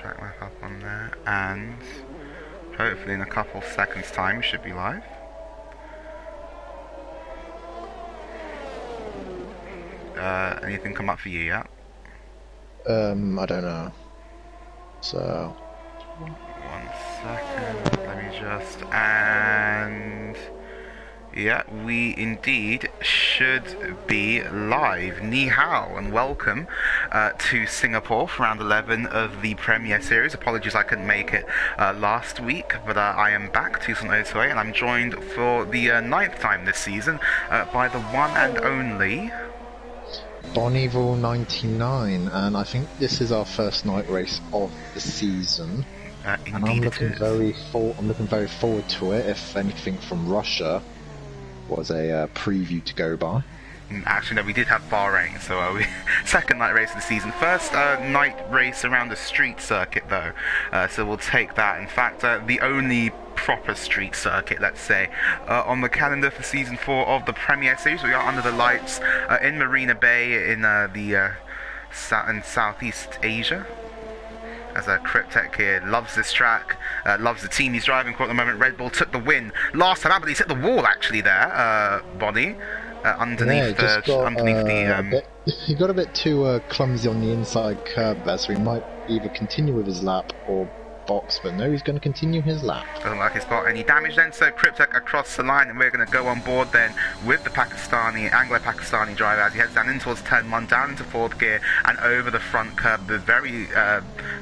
track map up on there, and hopefully in a couple seconds time we should be live. Anything come up for you yet? I don't know. So 1 second, let me just, and yeah, we indeed should be live. Ni hao and welcome to Singapore for round 11 of the Premier Series. Apologies I couldn't make it last week, but I am back, Tucson Otoe, and I'm joined for the 9th time this season by the one and only Bonneville 99, and I think this is our first night race of the season. And I'm looking very forward to it. If anything from Russia was a preview to go by. Actually, no, we did have Bahrain, so second night race of the season. First night race around the street circuit, though, so we'll take that. In fact, the only proper street circuit, let's say, on the calendar for season 4 of the Premier Series. We are under the lights in Marina Bay in Southeast Asia. As Cryptek here loves this track, loves the team he's driving for at the moment. Red Bull took the win last time out, but he's hit the wall actually there, Bonnie, underneath the... He got a bit too clumsy on the inside curb there, so he might either continue with his lap or box, but no, he's going to continue his lap. Doesn't like he's got any damage then, so Cryptek across the line, and we're going to go on board then with the Anglo-Pakistani driver as he heads down in towards turn 1, down into 4th gear and over the front curb. The very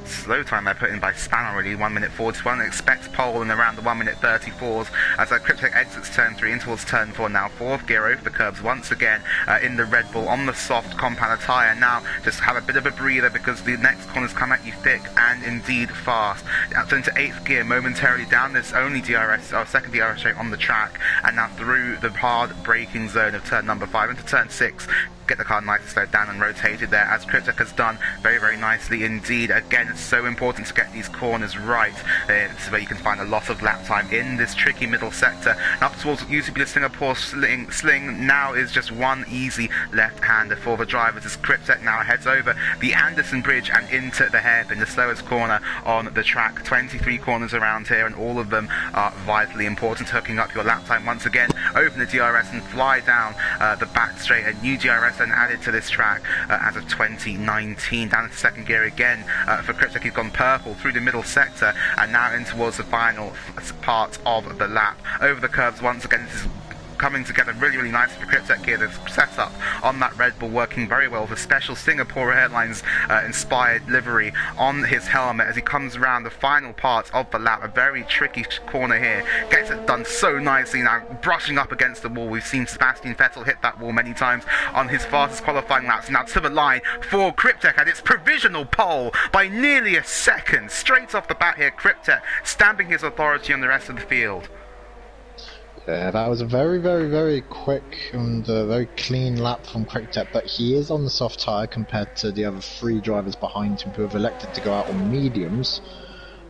slow time they're put in by Span already, 1 minute 41, expects pole in around the 1 minute 34s as Cryptek exits turn 3 in towards turn 4, now 4th gear over the curbs once again in the Red Bull on the soft compound tyre. Now just have a bit of a breather because the next corners come at you thick and indeed fast. Out into 8th gear momentarily down this only DRS, or second DRS straight on the track, and now through the hard braking zone of turn number 5 into turn 6. Get the car nicely slowed down and rotated there, as Cryptek has done very, very nicely indeed. Again, it's so important to get these corners right. This is where you can find a lot of lap time in this tricky middle sector. And up towards what used to be the Singapore sling now is just one easy left-hander for the drivers, as Cryptek now heads over the Anderson Bridge and into the hairpin, the slowest corner on the track. 23 corners around here, and all of them are vitally important. Hooking up your lap time once again, open the DRS and fly down the back straight. A new DRS then added to this track as of 2019. Down into 2nd gear again for Cryptek. He's gone purple through the middle sector and now in towards the final part of the lap. Over the curbs once again. This is coming together really, really nicely for Cryptek here. The setup on that Red Bull working very well with a special Singapore Airlines inspired livery on his helmet as he comes around the final part of the lap. A very tricky corner here. Gets it done so nicely now, brushing up against the wall. We've seen Sebastian Vettel hit that wall many times on his fastest qualifying laps. Now to the line for Cryptek and its provisional pole by nearly a second. Straight off the bat here, Cryptek stamping his authority on the rest of the field. Yeah, that was a very, very, very quick and very clean lap from Cryptek, but he is on the soft tyre compared to the other 3 drivers behind him who have elected to go out on mediums.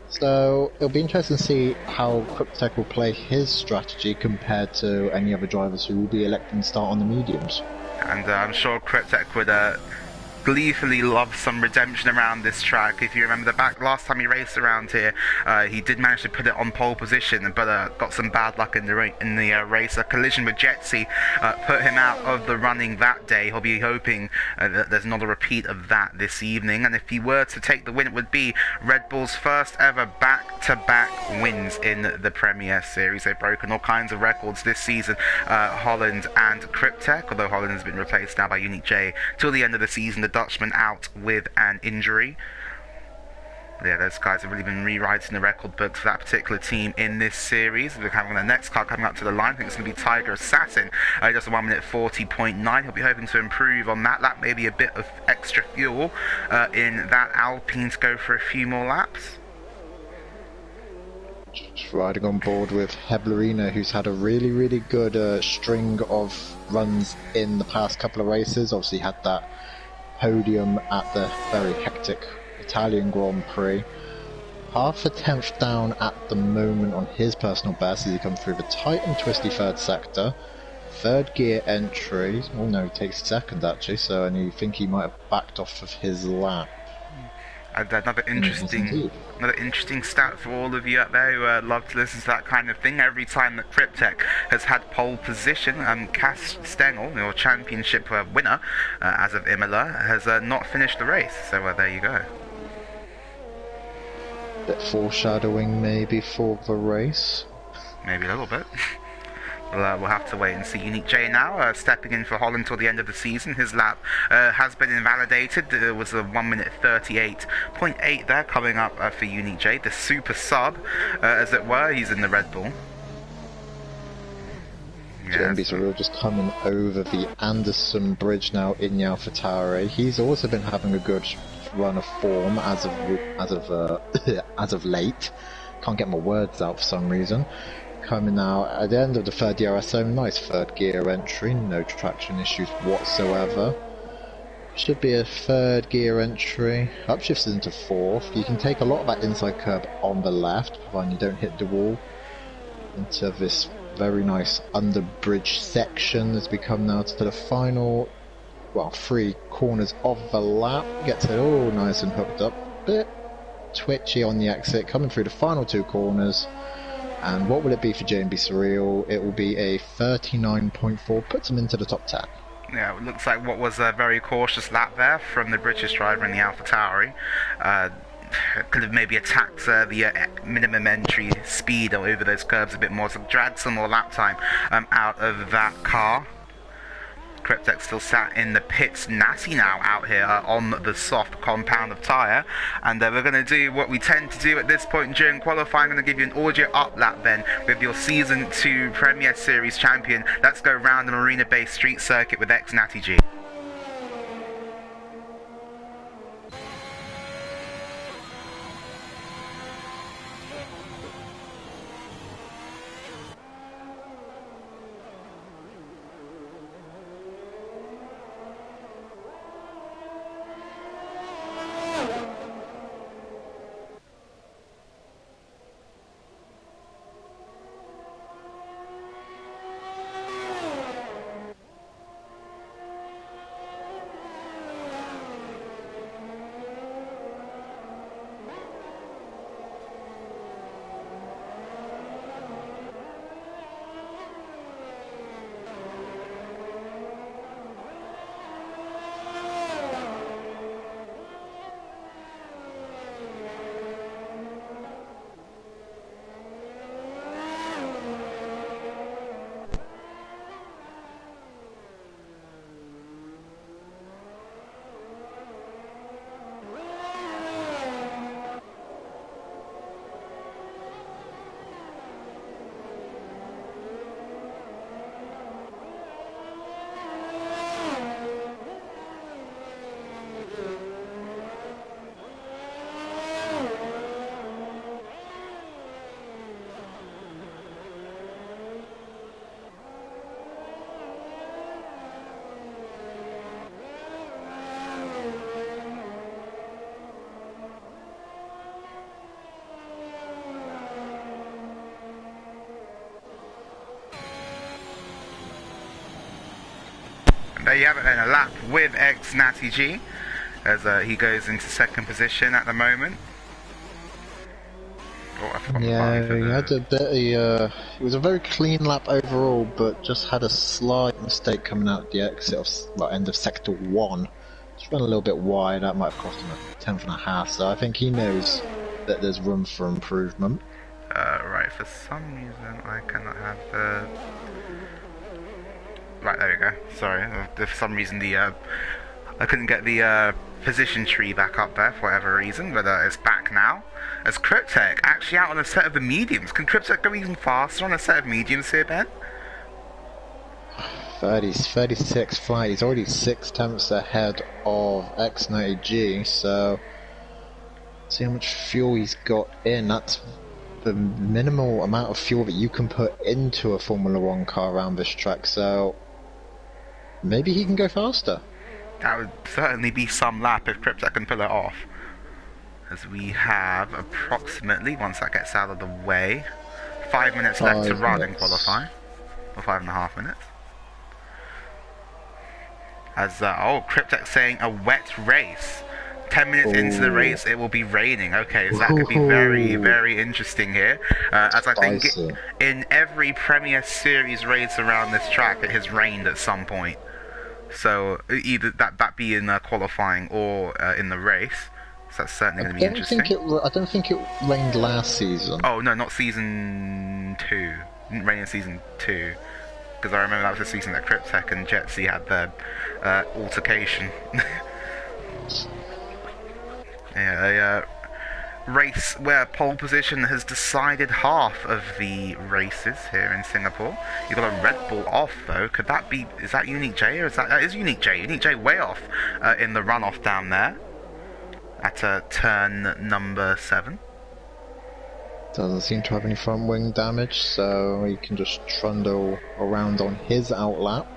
So it'll be interesting to see how Cryptek will play his strategy compared to any other drivers who will be electing to start on the mediums. And I'm sure Cryptek would gleefully love some redemption around this track. If you remember last time he raced around here, he did manage to put it on pole position, but got some bad luck in the race. A collision with Jetsi put him out of the running that day. He'll be hoping that there's not a repeat of that this evening, and if he were to take the win, it would be Red Bull's first ever back-to-back wins in the Premier Series. They've broken all kinds of records this season, Holland and Cryptek, although Holland has been replaced now by Unique J till the end of the season. The Dutchman out with an injury. Yeah, those guys have really been rewriting the record books for that particular team in this series. We're having the next car coming up to the line. I think it's going to be Tiger Assassin. Just a 1 minute 40.9. He'll be hoping to improve on that. That may be a bit of extra fuel in that Alpine to go for a few more laps. Just riding on board with Heblerina, who's had a really, really good string of runs in the past couple of races. Obviously had that podium at the very hectic Italian Grand Prix. Half a tenth down at the moment on his personal best as he comes through the tight and twisty 3rd sector. 3rd gear entry. Oh no, he takes 2nd actually, so and you think he might have backed off of his lap. Another interesting, indeed. another interesting stat for all of you out there who love to listen to that kind of thing. Every time that Cryptek has had pole position, Cass Stengel, your championship winner as of Imola, has not finished the race. So there you go. Bit foreshadowing maybe for the race. Maybe a little bit. We'll have to wait and see. Unique J now stepping in for Holland till the end of the season. His lap has been invalidated. It was a 1 minute 38.8 there coming up for Unique J. The super sub, as it were. He's in the Red Bull. Jambi Surreal just coming over the Anderson Bridge now in AlphaTauri. He's also been having a good run of form as of late. Can't get my words out for some reason. Coming now at the end of the third DRSO, nice third gear entry, no traction issues whatsoever. Should be a third gear entry, upshifts into fourth. You can take a lot of that inside curb on the left, providing you don't hit the wall. Into this very nice under bridge section as we come now to the final, well, 3 corners of the lap. Gets it all nice and hooked up, bit twitchy on the exit, coming through the final 2 corners. And what will it be for JB Surreal? It will be a 39.4, puts him into the top 10. Yeah, it looks like what was a very cautious lap there from the British driver in the AlphaTauri. Could have maybe attacked the minimum entry speed over those curbs a bit more, so dragged some more lap time out of that car. Cryptek still sat in the pits. Natty now out here on the soft compound of tyre, and we're going to do what we tend to do at this point during qualifying. I'm going to give you an audio up lap then with your Season 2 Premier Series champion. Let's go round the marina-based street circuit with ex-Natty G. There you have it then, a lap with ex-Natty G, as he goes into second position at the moment. Yeah, he had a bit. It was a very clean lap overall, but just had a slight mistake coming out at the exit of end of sector 1. Just ran a little bit wide. That might have cost him a tenth and a half. So I think he knows that there's room for improvement. Right, for some reason I cannot have the. Right, there we go. Sorry, for some reason I couldn't get the position tree back up there for whatever reason, but it's back now. As Cryptek actually out on a set of the mediums. Can Cryptek go even faster on a set of mediums here, Ben? 36 flight. He's already 6 tenths ahead of X90G, so see how much fuel he's got in. That's the minimal amount of fuel that you can put into a Formula 1 car around this track, so maybe he can go faster. That would certainly be some lap if Cryptek can pull it off. As we have approximately, once that gets out of the way, 5 minutes left to run and qualify. Or 5.5 minutes. As, Cryptek saying a wet race. 10 minutes into the race, it will be raining. Okay, so that could be very, very interesting here. As I think in every Premier Series race around this track, it has rained at some point. So either that be in qualifying or in the race. So that's certainly going to be interesting. I don't think it rained last season. Oh no, not season 2. It didn't rain in season 2. Because I remember that was the season that Cryptek and Jetsy had their altercation. Yeah, a race where pole position has decided half of the races here in Singapore. You've got a Red Bull off though. Could that be? Is that Unique J or is that is Unique J? Unique J way off in the runoff down there at turn number 7. Doesn't seem to have any front wing damage, so he can just trundle around on his outlap.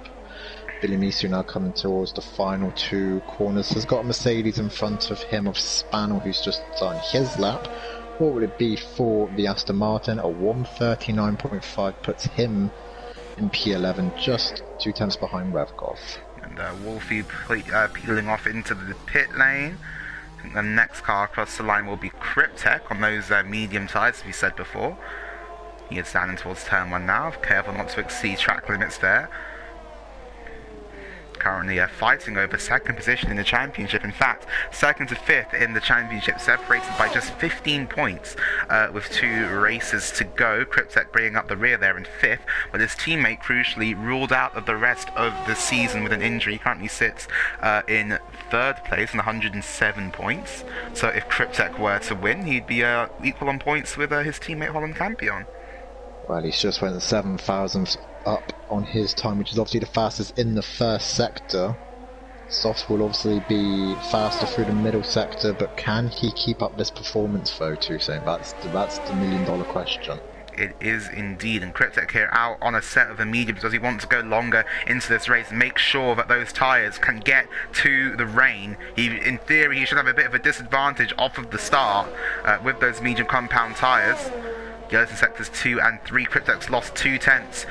Billy Misu now coming towards the final 2 corners. Has got a Mercedes in front of him of Spaniel, who's just on his lap. What would it be for the Aston Martin? A 139.5 puts him in P11, just 2 tenths behind Revkov. And Wolfie peeling off into the pit lane. The next car across the line will be Cryptek on those medium tyres, as we said before. He is down towards turn 1 now. Careful not to exceed track limits there. Currently fighting over 2nd position in the championship. In fact, 2nd to 5th in the championship, separated by just 15 points with 2 races to go. Cryptek bringing up the rear there in 5th, but his teammate crucially ruled out of the rest of the season with an injury. He currently sits in 3rd place on 107 points. So if Cryptek were to win, he'd be equal on points with his teammate Holland Campion. Well, he's just went 7 thousandths up on his time, which is obviously the fastest in the first sector. Softs will obviously be faster through the middle sector, but can he keep up this performance though, Toussaint? That's the million-dollar question. It is indeed, and Cryptek here out on a set of the mediums. Does he want to go longer into this race, make sure that those tyres can get to the rain? In theory, he should have a bit of a disadvantage off of the start with those medium compound tyres. Goes in sectors 2 and 3. Cryptek's lost 2 tenths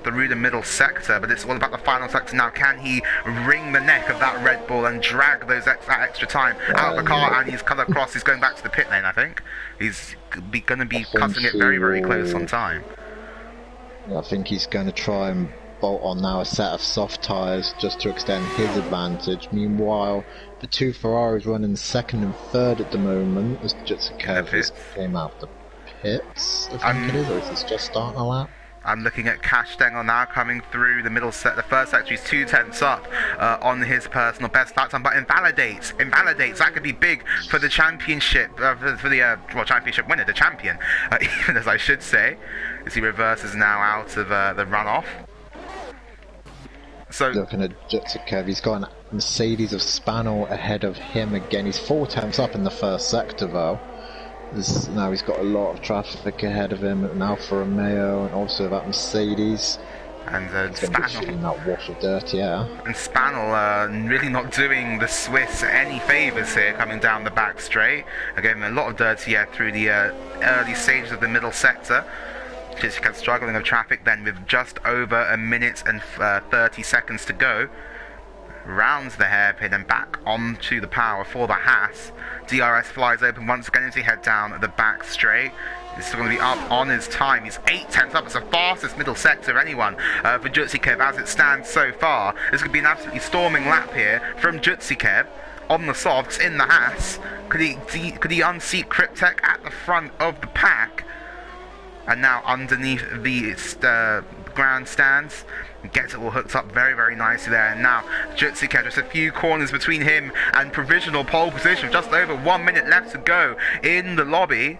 through the middle sector, but it's all about the final sector now. Can he wring the neck of that Red Bull and drag that extra time out of the car? And he's cut across. He's going back to the pit lane, I think. He's going to be cutting it very, very close on time. I think he's going to try and bolt on now a set of soft tyres just to extend his advantage. Meanwhile, the 2 Ferraris running 2nd and 3rd at the moment as Jutsukev came out the pits, I think it is, or is this just starting a lap? I'm looking at Cash Stengel now coming through the middle set. The first sector is 2 tenths up on his personal best lap time, but invalidates. That could be big for the championship, for the championship winner, the champion, even as I should say, as he reverses now out of the runoff. So looking at Jutsukev, he's got a Mercedes of Spaniel ahead of him again. He's 4 tenths up in the first sector though. Now he's got a lot of traffic ahead of him, an Alfa Romeo and also that Mercedes. And Spaniel, that wash of dirt, yeah. And Spaniel really not doing the Swiss any favours here, coming down the back straight. Again, a lot of dirty air through the early stages of the middle sector. Just kept struggling with traffic then with just over a minute and 30 seconds to go. Rounds the hairpin and back onto the power for the Haas. DRS flies open once again as he head down the back straight. He's still going to be up on his time. He's 8 tenths up. It's the fastest middle sector of anyone for Jutsukev as it stands so far. This could be an absolutely storming lap here from Jutsukev on the softs in the Haas. Could he unseat Cryptek at the front of the pack? And now underneath the grandstands, gets it all hooked up very, very nicely there. And now Jutsukev, just a few corners between him and provisional pole position, just over 1 minute left to go in the lobby.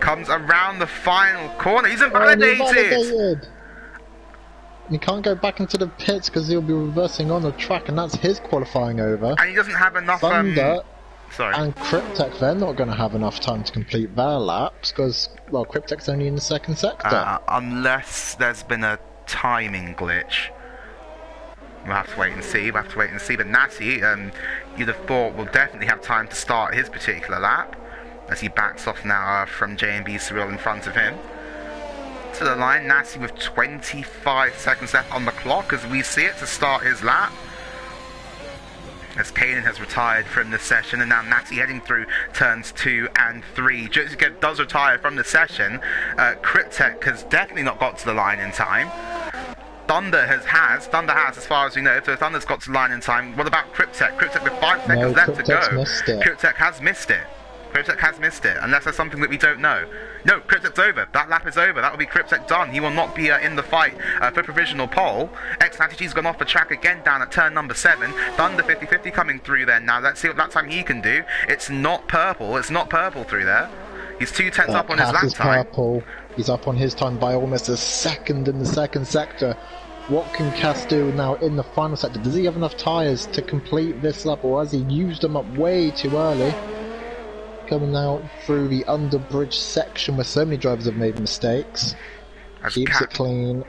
Comes around the final corner. He's invalidated. He can't go back into the pits because he'll be reversing on the track, and that's his qualifying over. And he doesn't have enough Thunder sorry. And Cryptek, they're not going to have enough time to complete their laps because, well, Cryptek's only in the 2nd sector. Unless there's been a timing glitch. We'll have to wait and see. But Natty, you'd have thought, will definitely have time to start his particular lap as he backs off now from J&B Cyril in front of him. To the line, Natty with 25 seconds left on the clock as we see it to start his lap. as Kanan has retired from the session, and now Natty heading through turns 2 and 3. Jutsukev does retire from the session. Cryptek has definitely not got to the line in time. Thunder has, as far as we know, so Thunder's got to the line in time. What about Cryptek? Cryptek with 5 seconds left to go. Cryptek has missed it. Cryptek has missed it, unless there's something that we don't know. No, Cryptek's over. That lap is over. That will be Cryptek done. He will not be in the fight for provisional pole. X-Natty's gone off the track again down at turn number 7. Thunder 50-50 coming through there now. Let's see what that time he can do. It's not purple. It's not purple through there. He's 2/10 up on his lap time. Purple. He's up on his time by almost a second in the second sector. What can Cass do now in the final sector? Does he have enough tyres to complete this lap, or has he used them up way too early? Coming out through the underbridge section where so many drivers have made mistakes. Keeps it clean.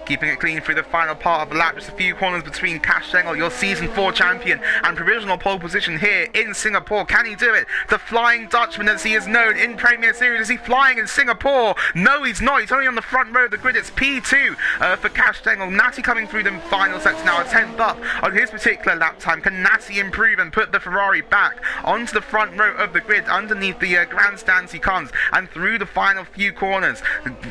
Keeping it clean through the final part of the lap, just a few corners between Cash Stengel, your Season 4 champion, and provisional pole position here in Singapore. Can he do it? The Flying Dutchman, as he is known in Premier Series. Is he flying in Singapore? No, he's not. He's only on the front row of the grid. It's P2 for Cash Stengel. Natty coming through the final sector now, a 10th up on his particular lap time. Can Natty improve and put the Ferrari back onto the front row of the grid? Underneath the grandstands he comes, and through the final few corners.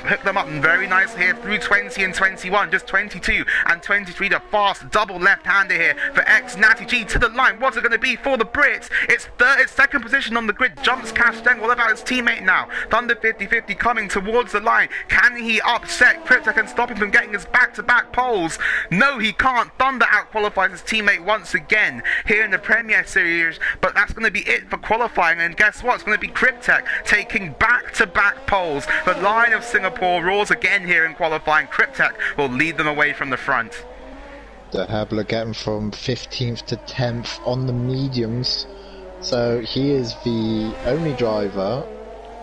Hook them up very nicely here through 20 and 21. Just 22 and 23, the fast double left-hander here for Natty G to the line. What's it going to be for the Brits? It's second position on the grid. Jumps Cash Stengel. What about his teammate now? Thunder 50-50 coming towards the line. Can he upset Cryptek and stop him from getting his back-to-back poles? No, he can't. Thunder out-qualifies his teammate once again here in the Premier Series, but that's going to be it for qualifying, and guess what? It's going to be Cryptek taking back-to-back poles. The line of Singapore roars again here in qualifying. Cryptek will lead them away from the front. De Hebler getting from 15th to 10th on the mediums, so he is the only driver.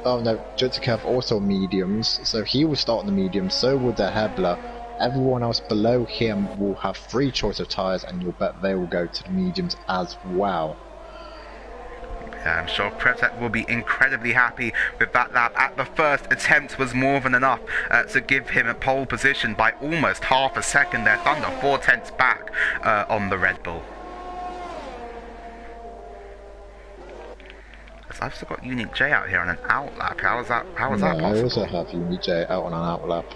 Oh no, Jutsukev also mediums, so he will start on the mediums, so will De Hebler. Everyone else below him will have free choice of tyres, and you'll bet they will go to the mediums as well. I'm sure Cryptek will be incredibly happy with that lap. At the first attempt was more than enough to give him a pole position by almost half a second there. Thunder 4/10 back on the Red Bull. I've still got Unique J out here on an out lap. How is that possible? I also have Unique J out on an out lap.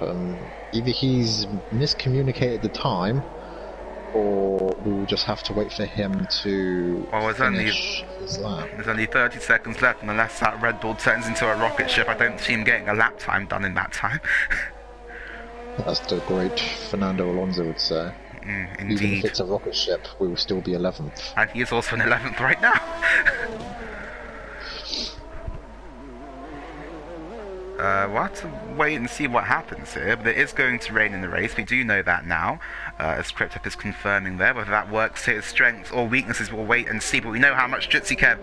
Either he's miscommunicated the time, or we will just have to wait for him to finish his lap. There's only 30 seconds left, and unless that Red Bull turns into a rocket ship, I don't see him getting a lap time done in that time. That's the great Fernando Alonso would say. Indeed. Even if it's a rocket ship, we will still be 11th. And he is also in 11th right now. We'll have to wait and see what happens here, but it is going to rain in the race. We do know that now, as Cryptek is confirming there. Whether that works to his strengths or weaknesses, we'll wait and see. But we know how much Jutsukev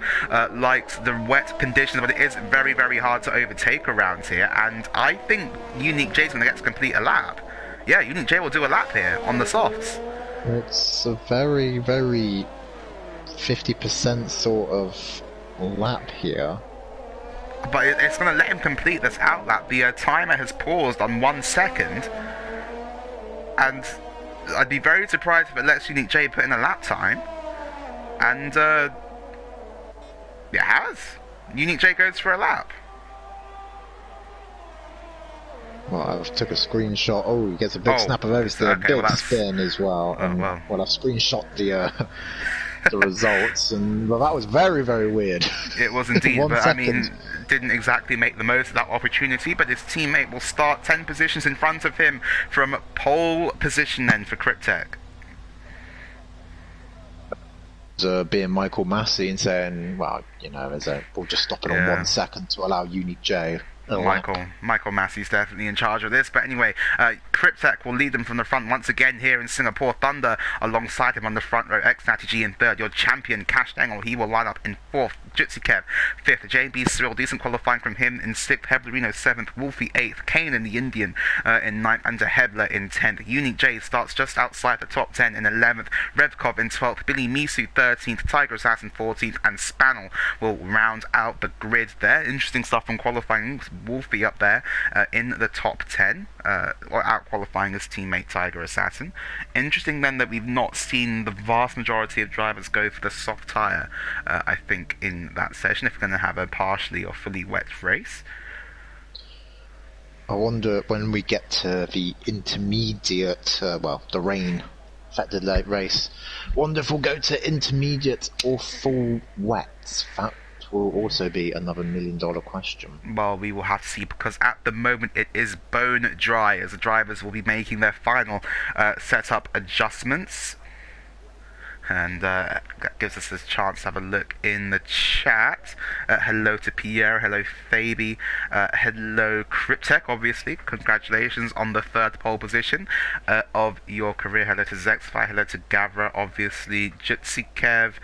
likes the wet conditions, but it is very, very hard to overtake around here. And I think Unique J is going to get to complete a lap. Yeah, Unique J will do a lap here on the softs. It's a very, very 50% sort of lap here. But it's going to let him complete this outlap. The timer has paused on 1 second, and I'd be very surprised if it lets Unique J put in a lap time. And it has. Unique J goes for a lap. Well, I took a screenshot. Oh, he gets a big snap of everything, okay, a big spin as well. And, well, I've screenshot the results, and well, that was very, very weird. It was indeed, but I mean, didn't exactly make the most of that opportunity, but his teammate will start 10 positions in front of him from pole position then for Cryptek. Being Michael Massey and saying, well, you know, we'll just stop it on 1 second to allow Unique J. Michael Massey's definitely in charge of this, but anyway, Cryptek will lead them from the front once again here in Singapore. Thunder alongside him on the front row. Natty G in third. Your champion Cash Stengel, he will line up in fourth. Jutsukev fifth. JB Cyril, decent qualifying from him in sixth. Heblerino seventh. Wolfie eighth. Kanan the Indian in ninth, and De Hebler in 10th. Unique J starts just outside the top 10 in 11th. Revkov in 12th. Billy Misu 13th. Tiger Assassin 14th, and Spanel will round out the grid there. Interesting stuff from qualifying. Wolfie up there in the top 10, or out qualifying his teammate Tiger Assassin. Interesting then that we've not seen the vast majority of drivers go for the soft tyre, I think, in that session, if we're going to have a partially or fully wet race. I wonder when we get to the intermediate, the rain affected late race, wonder if we'll go to intermediate or full wets. That will also be another $1 million question. Well, we will have to see, because at the moment it is bone dry, as the drivers will be making their final setup adjustments. And that gives us a chance to have a look in the chat. Hello to Pierre, hello Fabi, hello Cryptech, obviously. Congratulations on the 3rd pole position of your career. Hello to Zexfy, hello to Gavra, obviously. Jutsi Kev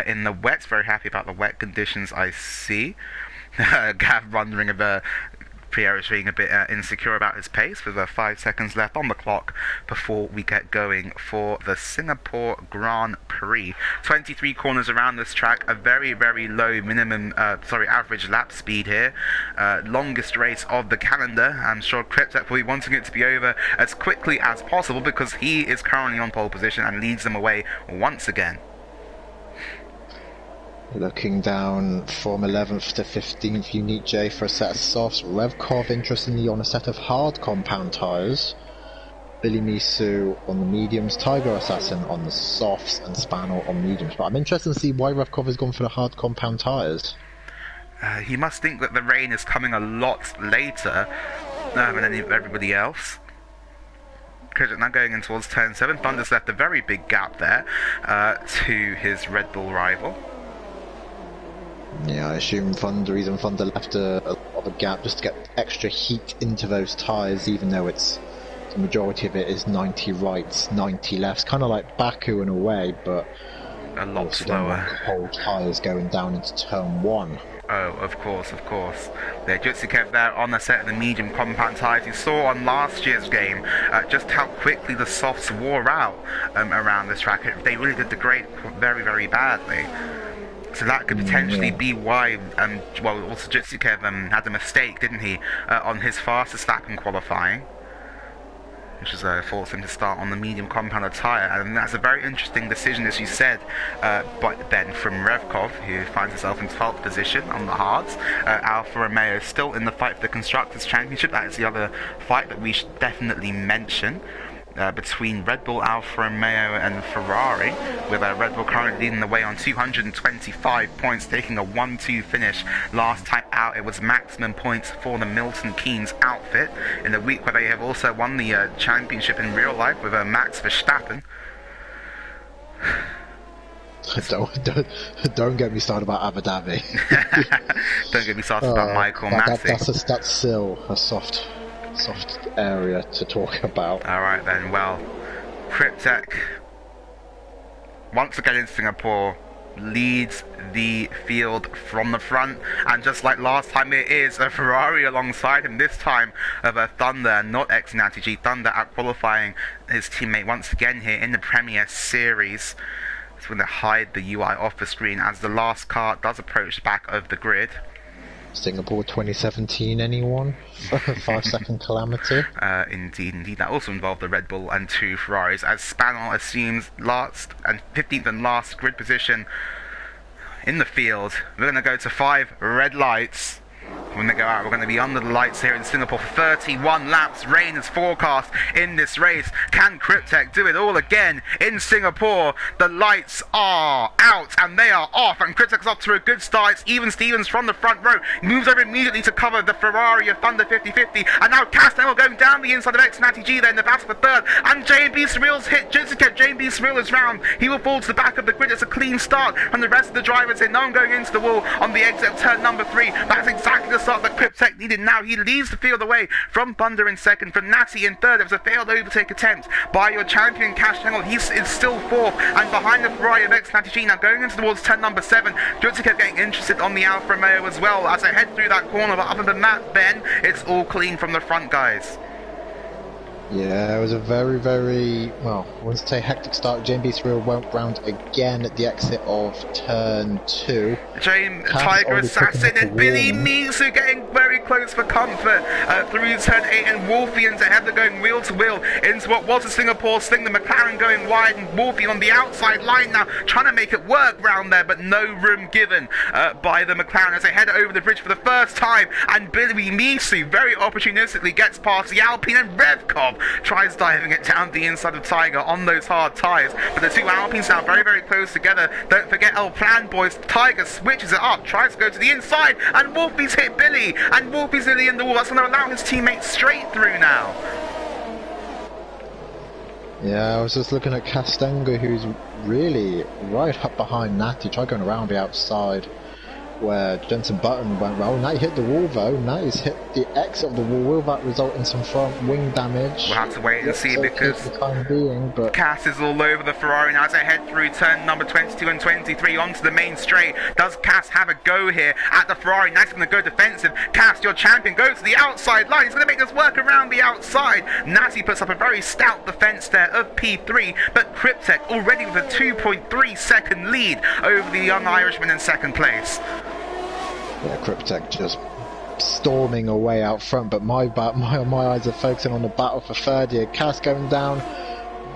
in the wet. Very happy about the wet conditions I see. Gav wondering if Pierre is being a bit insecure about his pace, with 5 seconds left on the clock before we get going for the Singapore Grand Prix. 23 corners around this track, a very, very low average lap speed here. Longest race of the calendar. I'm sure Cryptech will be wanting it to be over as quickly as possible, because he is currently on pole position and leads them away once again. Looking down from 11th to 15th, Unique J for a set of softs. Revkov, interestingly, on a set of hard compound tyres. Billy Misu on the mediums. Tiger Assassin on the softs, and Spanel on mediums. But I'm interested to see why Revkov has gone for the hard compound tyres. He must think that the rain is coming a lot later than everybody else. Now going in towards turn 7. Thunder's left a very big gap there to his Red Bull rival. Yeah, I assume Thunder left a lot of a gap just to get extra heat into those tyres, even though the majority of it is 90 rights, 90 lefts, kind of like Baku in a way, but a lot slower. Whole tyres going down into turn 1. Oh, of course. The Jutsu Kev there on the set of the medium compound tyres. You saw on last year's game just how quickly the softs wore out around this track. They really did degrade very, very badly. So that could potentially be why, also Jutsu Kev had a mistake, didn't he, on his fastest lap in qualifying, which is forced him to start on the medium compound tyre. And that's a very interesting decision, as you said, but then from Revkov, who finds himself in 12th position on the hards. Alfa Romeo is still in the fight for the Constructors' Championship. That is the other fight that we should definitely mention. Between Red Bull, Alfa Romeo and Ferrari, with Red Bull currently leading the way on 225 points, taking a 1-2 finish. Last time out it was maximum points for the Milton Keynes outfit, in the week where they have also won the championship in real life with Max Verstappen. Don't get me started about Abu Dhabi. Don't get me started about Michael Massey. That's still a soft area to talk about. Alright then, well, Cryptech, once again in Singapore, leads the field from the front, and just like last time, it is a Ferrari alongside him, this time of a Thunder, not ex-Natty G. Thunder out qualifying his teammate once again here in the Premier Series. It's going to hide the UI off the screen as the last car does approach the back of the grid. Singapore 2017, anyone? 5-second calamity? Indeed. That also involved the Red Bull and 2 Ferraris, as Spanel assumes last and 15th and last grid position in the field. We're going to go to 5 red lights. When they go out, we're going to be under the lights here in Singapore for 31 laps. Rain is forecast in this race. Can Cryptech do it all again in Singapore? The lights are out and they are off, and Cryptech's off to a good start. It's Even Stevens from the front row. He moves over immediately to cover the Ferrari of Thunder 50-50, and now Castanel going down the inside of ex-Natty G there in the battle for 3rd, and J&B Surreal's hit Jitsuke. J&B Surreal is round. He will fall to the back of the grid. It's a clean start from the rest of the drivers here. No one going into the wall on the exit of turn number 3. That's exactly the start that Cryptech needed. Now he leads the field away from Thunder in 2nd, from Natty in 3rd. It was a failed overtake attempt by your champion Cash Tangle. He is still 4th, and behind the Ferrari of ex-Natty G. Now going into towards turn number 7. Jutsuke getting interested on the Alfa Romeo as well as I head through that corner, but other than that, Ben, it's all clean from the front, guys. Yeah, it was a very, very, well, I wouldn't say hectic start. JMB3 went round again at the exit of turn 2. Tiger Assassin and Billy Mizu getting very close for comfort through turn 8, and Wolfie and Heather going wheel to wheel into what was a Singapore Sling. The McLaren going wide, and Wolfie on the outside line now, trying to make it work round there, but no room given by the McLaren as they head over the bridge for the first time. And Billy Mizu very opportunistically gets past the Alpine, and Revkov tries diving it down the inside of Tiger on those hard tyres. But the two Alpines now very, very close together. Don't forget El Plan, boys. Tiger switches it up, tries to go to the inside, and Wolfie's hit Billy, and Wolfie's nearly in the wall. That's going to allow his teammates straight through now. Yeah, I was just looking at Castenga, who's really right up behind Natty, tried going around the outside where Jensen Button went well. Natty hit the wall though. Natty's hit the exit of the wall. Will that result in some front wing damage? We'll have to wait and see, because for the time being, but Cass is all over the Ferrari now as they head through turn number 22 and 23 onto the main straight. Does Cass have a go here at the Ferrari? Natty's going to go defensive. Cass, your champion, goes to the outside line. He's going to make this work around the outside. Natty puts up a very stout defense there of P3, but Cryptek already with a 2.3 second lead over the young Irishman in second place. Yeah, Cryptek just storming away out front, but my eyes are focusing on the battle for third here. Cass going down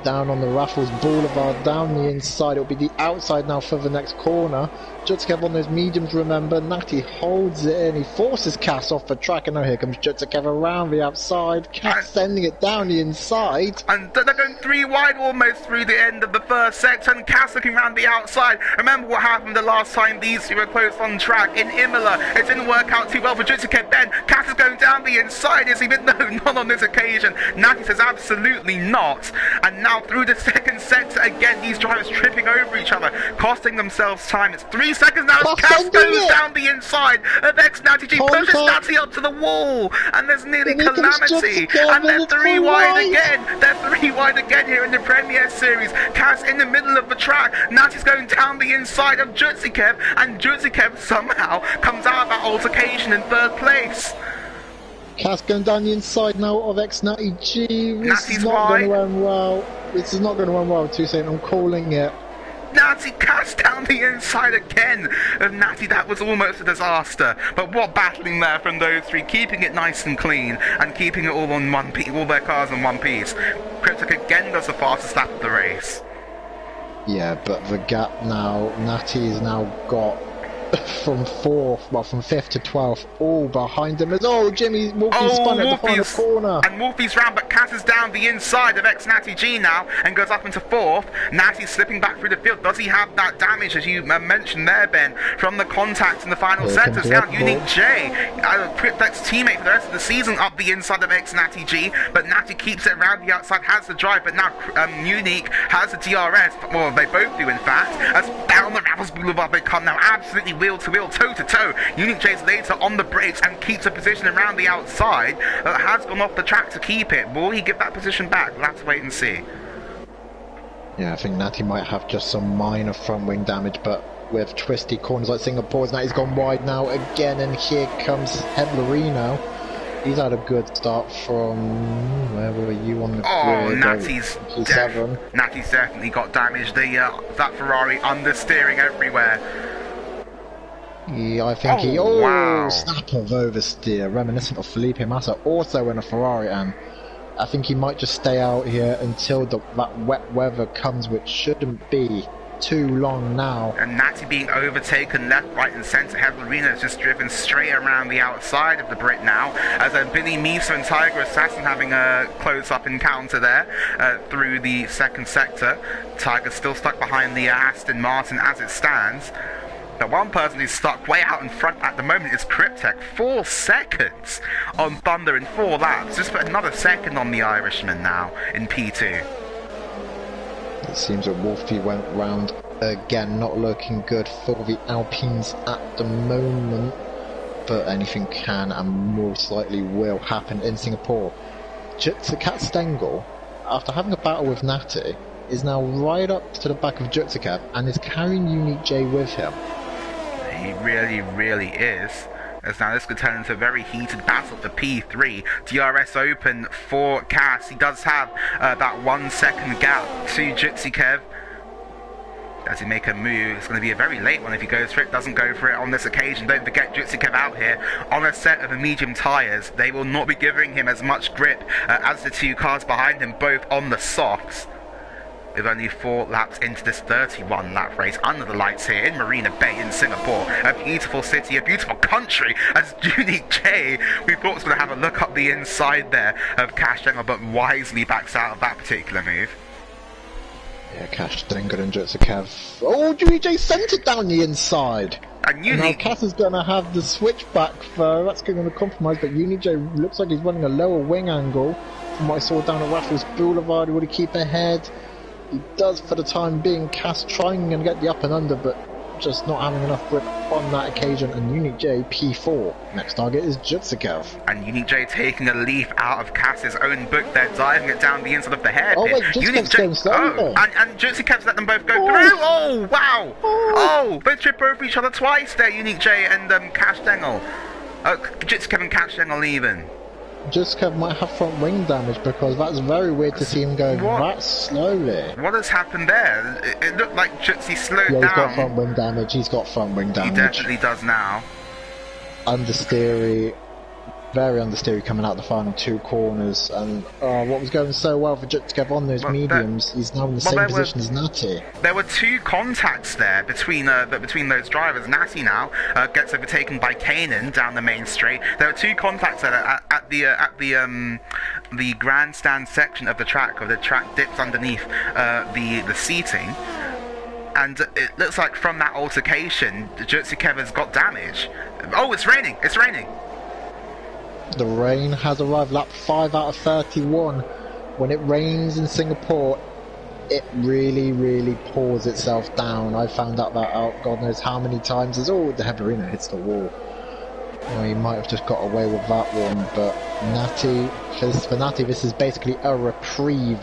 on the Raffles Boulevard, down the inside. It'll be the outside now for the next corner. Jutsukev on those mediums, remember. Natty holds it in. He forces Cass off the track, and now here comes Jutsukev around the outside. Cass sending it down the inside. And they're going 3 wide almost through the end of the first sector, and Cass looking around the outside. Remember what happened the last time these two were close on track in Imola. It didn't work out too well for Jutsukev then. Cass is going down the inside, is he? But no, not on this occasion. Natty says absolutely not. And now through the second sector again, these drivers tripping over each other, costing themselves time. It's 3 seconds now as Cass goes down the inside of Natty G, pushes Natty up to the wall, and there's nearly calamity, and they're 3 wide again. They're 3 wide again here in the Premier Series. Cass in the middle of the track. Natty's going down the inside of Jutsukev, and Jutsukev somehow comes out of that altercation in third place. Cass going down the inside now of Natty G. This is not going to end well. This is not going to end well, too soon. I'm calling it. Natty Cass down the inside again of Natty. That was almost a disaster. But what battling there from those three, keeping it nice and clean and keeping it all on one piece, all their cars in one piece. Cryptek again does the fastest lap of the race. Yeah, but the gap now, Natty's now got from 5th to 12th, all behind him. Wolfie spun at the final corner. And Wolfie's round, but Cass is down the inside of Natty G now and goes up into 4th. Natty's slipping back through the field. Does he have that damage, as you mentioned there, Ben, from the contact in the final sectors? Now, Unique J, Cryptek's teammate for the rest of the season, up the inside of Natty G, but Natty keeps it around the outside, has the drive, but now Unique has the DRS. Well, they both do, in fact, as down the Raffles Boulevard they come now, absolutely wheel to wheel, toe to toe. Unique J's later on the brakes and keeps a position around the outside. Has gone off the track to keep it. Will he give that position back? We'll have to wait and see. Yeah, I think Natty might have just some minor front wing damage, but with twisty corners like Singapore's, Natty's gone wide now again, and here comes Heblerino. He's had a good start from, where were you on the grid? Natty's definitely got damage. That Ferrari understeering everywhere. Yeah, I think snap of oversteer, reminiscent of Felipe Massa, also in a Ferrari, and I think he might just stay out here until that wet weather comes, which shouldn't be too long now. And Natty being overtaken left, right and centre. Heblerino has just driven straight around the outside of the Brit now, as Billy Miso and Tiger Assassin having a close-up encounter there through the second sector. Tiger's still stuck behind the Aston Martin as it stands. The one person who's stuck way out in front at the moment is Cryptek. 4 seconds on Thunder in 4 laps. Just put another second on the Irishman now in P2. It seems that Wolfie went round again, not looking good for the Alpines at the moment. But anything can and most likely will happen in Singapore. Jutsukev Stengel, after having a battle with Natty, is now right up to the back of Jutsukev and is carrying Unique J with him. He really, really is. As now this could turn into a very heated battle for P3. DRS open for Cass. He does have that 1 second gap to Gypsy Kev. As he make a move, it's going to be a very late one if he goes for it. Doesn't go for it on this occasion. Don't forget Gypsy Kev out here on a set of the medium tyres. They will not be giving him as much grip as the two cars behind him, both on the softs. With only 4 laps into this 31 lap race under the lights here in Marina Bay in Singapore. A beautiful city, a beautiful country, as Unique J, we thought was going to have a look up the inside there of Cash Dengle, but wisely backs out of that particular move. Yeah, Cash Dengle and Gypsy Kev. Oh, Unique J sent it down the inside! And now Cass is going to have the switchback for, that's going to compromise, but Unique J looks like he's running a lower wing angle. From what I saw down at Raffles Boulevard, he would keep ahead. He does for the time being. Cass trying to get the up and under, but just not having enough grip on that occasion. And Unique J P4. Next target is Gypsy Kev. And Unique J taking a leaf out of Cass's own book. They're diving it down the inside of the hairpin. Oh wait, Gypsy Kev's going slow. And Gypsy Kev's let them both go through. Oh wow! Oh, both trip over each other twice there. Unique J and Cash Dengle. Gypsy Kev and Cash Dengle even. Gypsy Kev might have front wing damage, because that's very weird to see him going that slowly. What has happened there? It looked like Gypsy slowed down. Yeah, he's got front wing damage. He's got front wing damage. He definitely does now. Understeery. Very understeery coming out the final 2 corners, and what was going so well for Gypsy Kev on those mediums, he's now in the same position as Natty. There were 2 contacts there between those drivers. Natty now gets overtaken by Kanan down the main straight. There were 2 contacts there at the grandstand section of the track, where the track dips underneath the seating. And it looks like from that altercation, Gypsy Kev has got damage. Oh, it's raining! It's raining! The rain has arrived, lap 5 out of 31. When it rains in Singapore, it really, really pours itself down. I found out that out God knows how many times. The Heblerino hits the wall. He might have just got away with that one, but Natty, for Natty, this is basically a reprieve.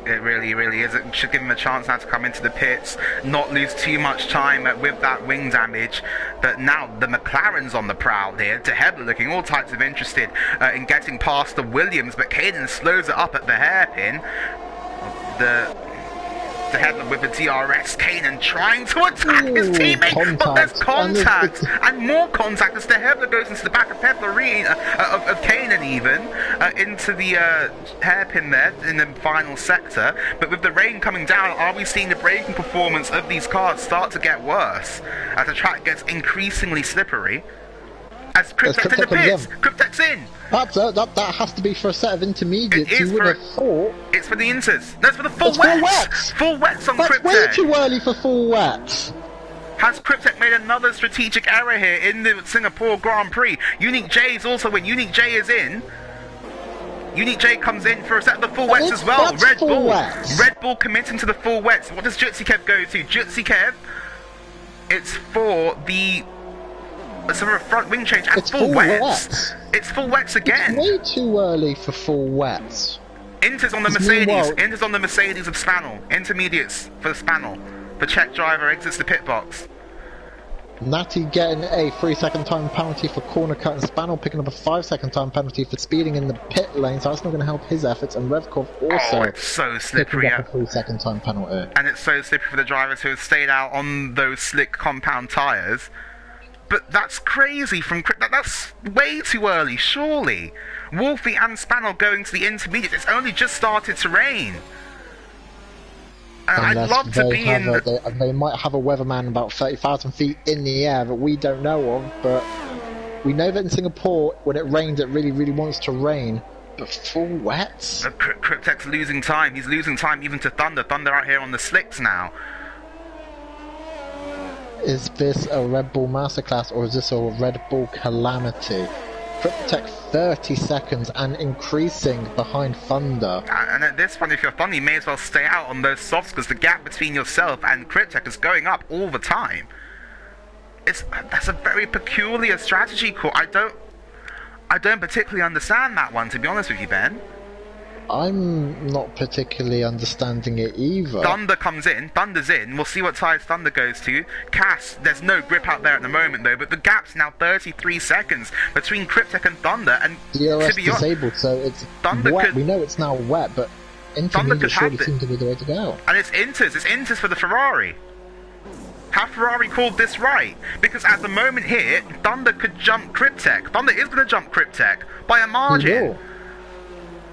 It really, really is. It should give him a chance now to come into the pits, not lose too much time with that wing damage. But now the McLaren's on the prowl here. De Hebler looking all types of interested in getting past the Williams, but Caden slows it up at the hairpin. De Hebler with the DRS, Kanan trying to attack his teammate, but there's contact, and more contact as De Hebler goes into the back of Heblerine, of Kanan even, into the hairpin there in the final sector. But with the rain coming down, are we seeing the braking performance of these cars start to get worse as the track gets increasingly slippery? As Cryptek's in the pits! Cryptek's in! That has to be for a set of intermediates. You would have thought. It's for the inters. No, it's for the full wets! Full wets on Cryptek! That's way too early for full wets! Has Cryptek made another strategic error here in the Singapore Grand Prix? Unique J is also in. Unique J is in. Unique J comes in for a set of the full wets as well. Red Bull committing to the full wets. What does Gypsy Kev go to? Gypsy Kev, it's for the... It's for a front wing change and full wets. It's full wets again. It's way too early for full wets. Inter's on the Mercedes. Inter's on the Mercedes of Spanel. Intermediates for the Spanel. The Czech driver exits the pit box. Natty getting a 3-second time penalty for corner cut, and Spanel picking up a 5-second time penalty for speeding in the pit lane, so that's not going to help his efforts. And Revkov also it's so slippery, picking up a 3-second time penalty. And it's so slippery for the drivers who have stayed out on those slick compound tyres. But that's crazy from... That's way too early, surely. Wolfie and Spanel going to the intermediates. It's only just started to rain. I'd love to be in the... They might have a weatherman about 30,000 feet in the air that we don't know of, but we know that in Singapore, when it rains, it really, really wants to rain. But full wets? Cryptek's losing time. He's losing time even to Thunder. Thunder out here on the slicks now. Is this a Red Bull masterclass, or is this a Red Bull calamity? Cryptek 30 seconds and increasing behind Thunder. And at this point, if you're Thunder, you may as well stay out on those softs, because the gap between yourself and Cryptek is going up all the time. That's a very peculiar strategy call. I don't particularly understand that one, to be honest with you, Ben. I'm not particularly understanding it either. Thunder comes in, Thunder's in, we'll see what size Thunder goes to. Cass, there's no grip out there at the moment though, but the gap's now 33 seconds between Cryptek and Thunder, and DRS to be honest, disabled, so it's Thunder wet. could, We know it's now wet, but intermediate surely seems to be the way to go. And it's Inters for the Ferrari. Have Ferrari called this right? Because at the moment here, Thunder could jump Cryptek. Thunder is going to jump Cryptek by a margin. He will.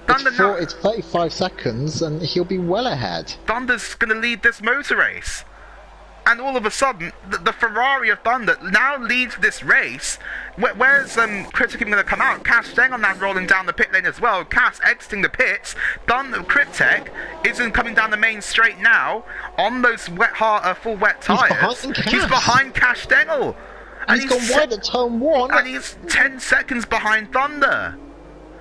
It's 35 seconds and he'll be well ahead. Thunder's going to lead this motor race. And all of a sudden, the Ferrari of Thunder now leads this race. Where's Cryptek even going to come out? Cass staying on that, rolling down the pit lane as well. Cass exiting the pits. Cryptek isn't coming down the main straight now on those full wet tyres. He's behind Cass Stengel. And he's gone wide at turn 1. And he's 10 seconds behind Thunder.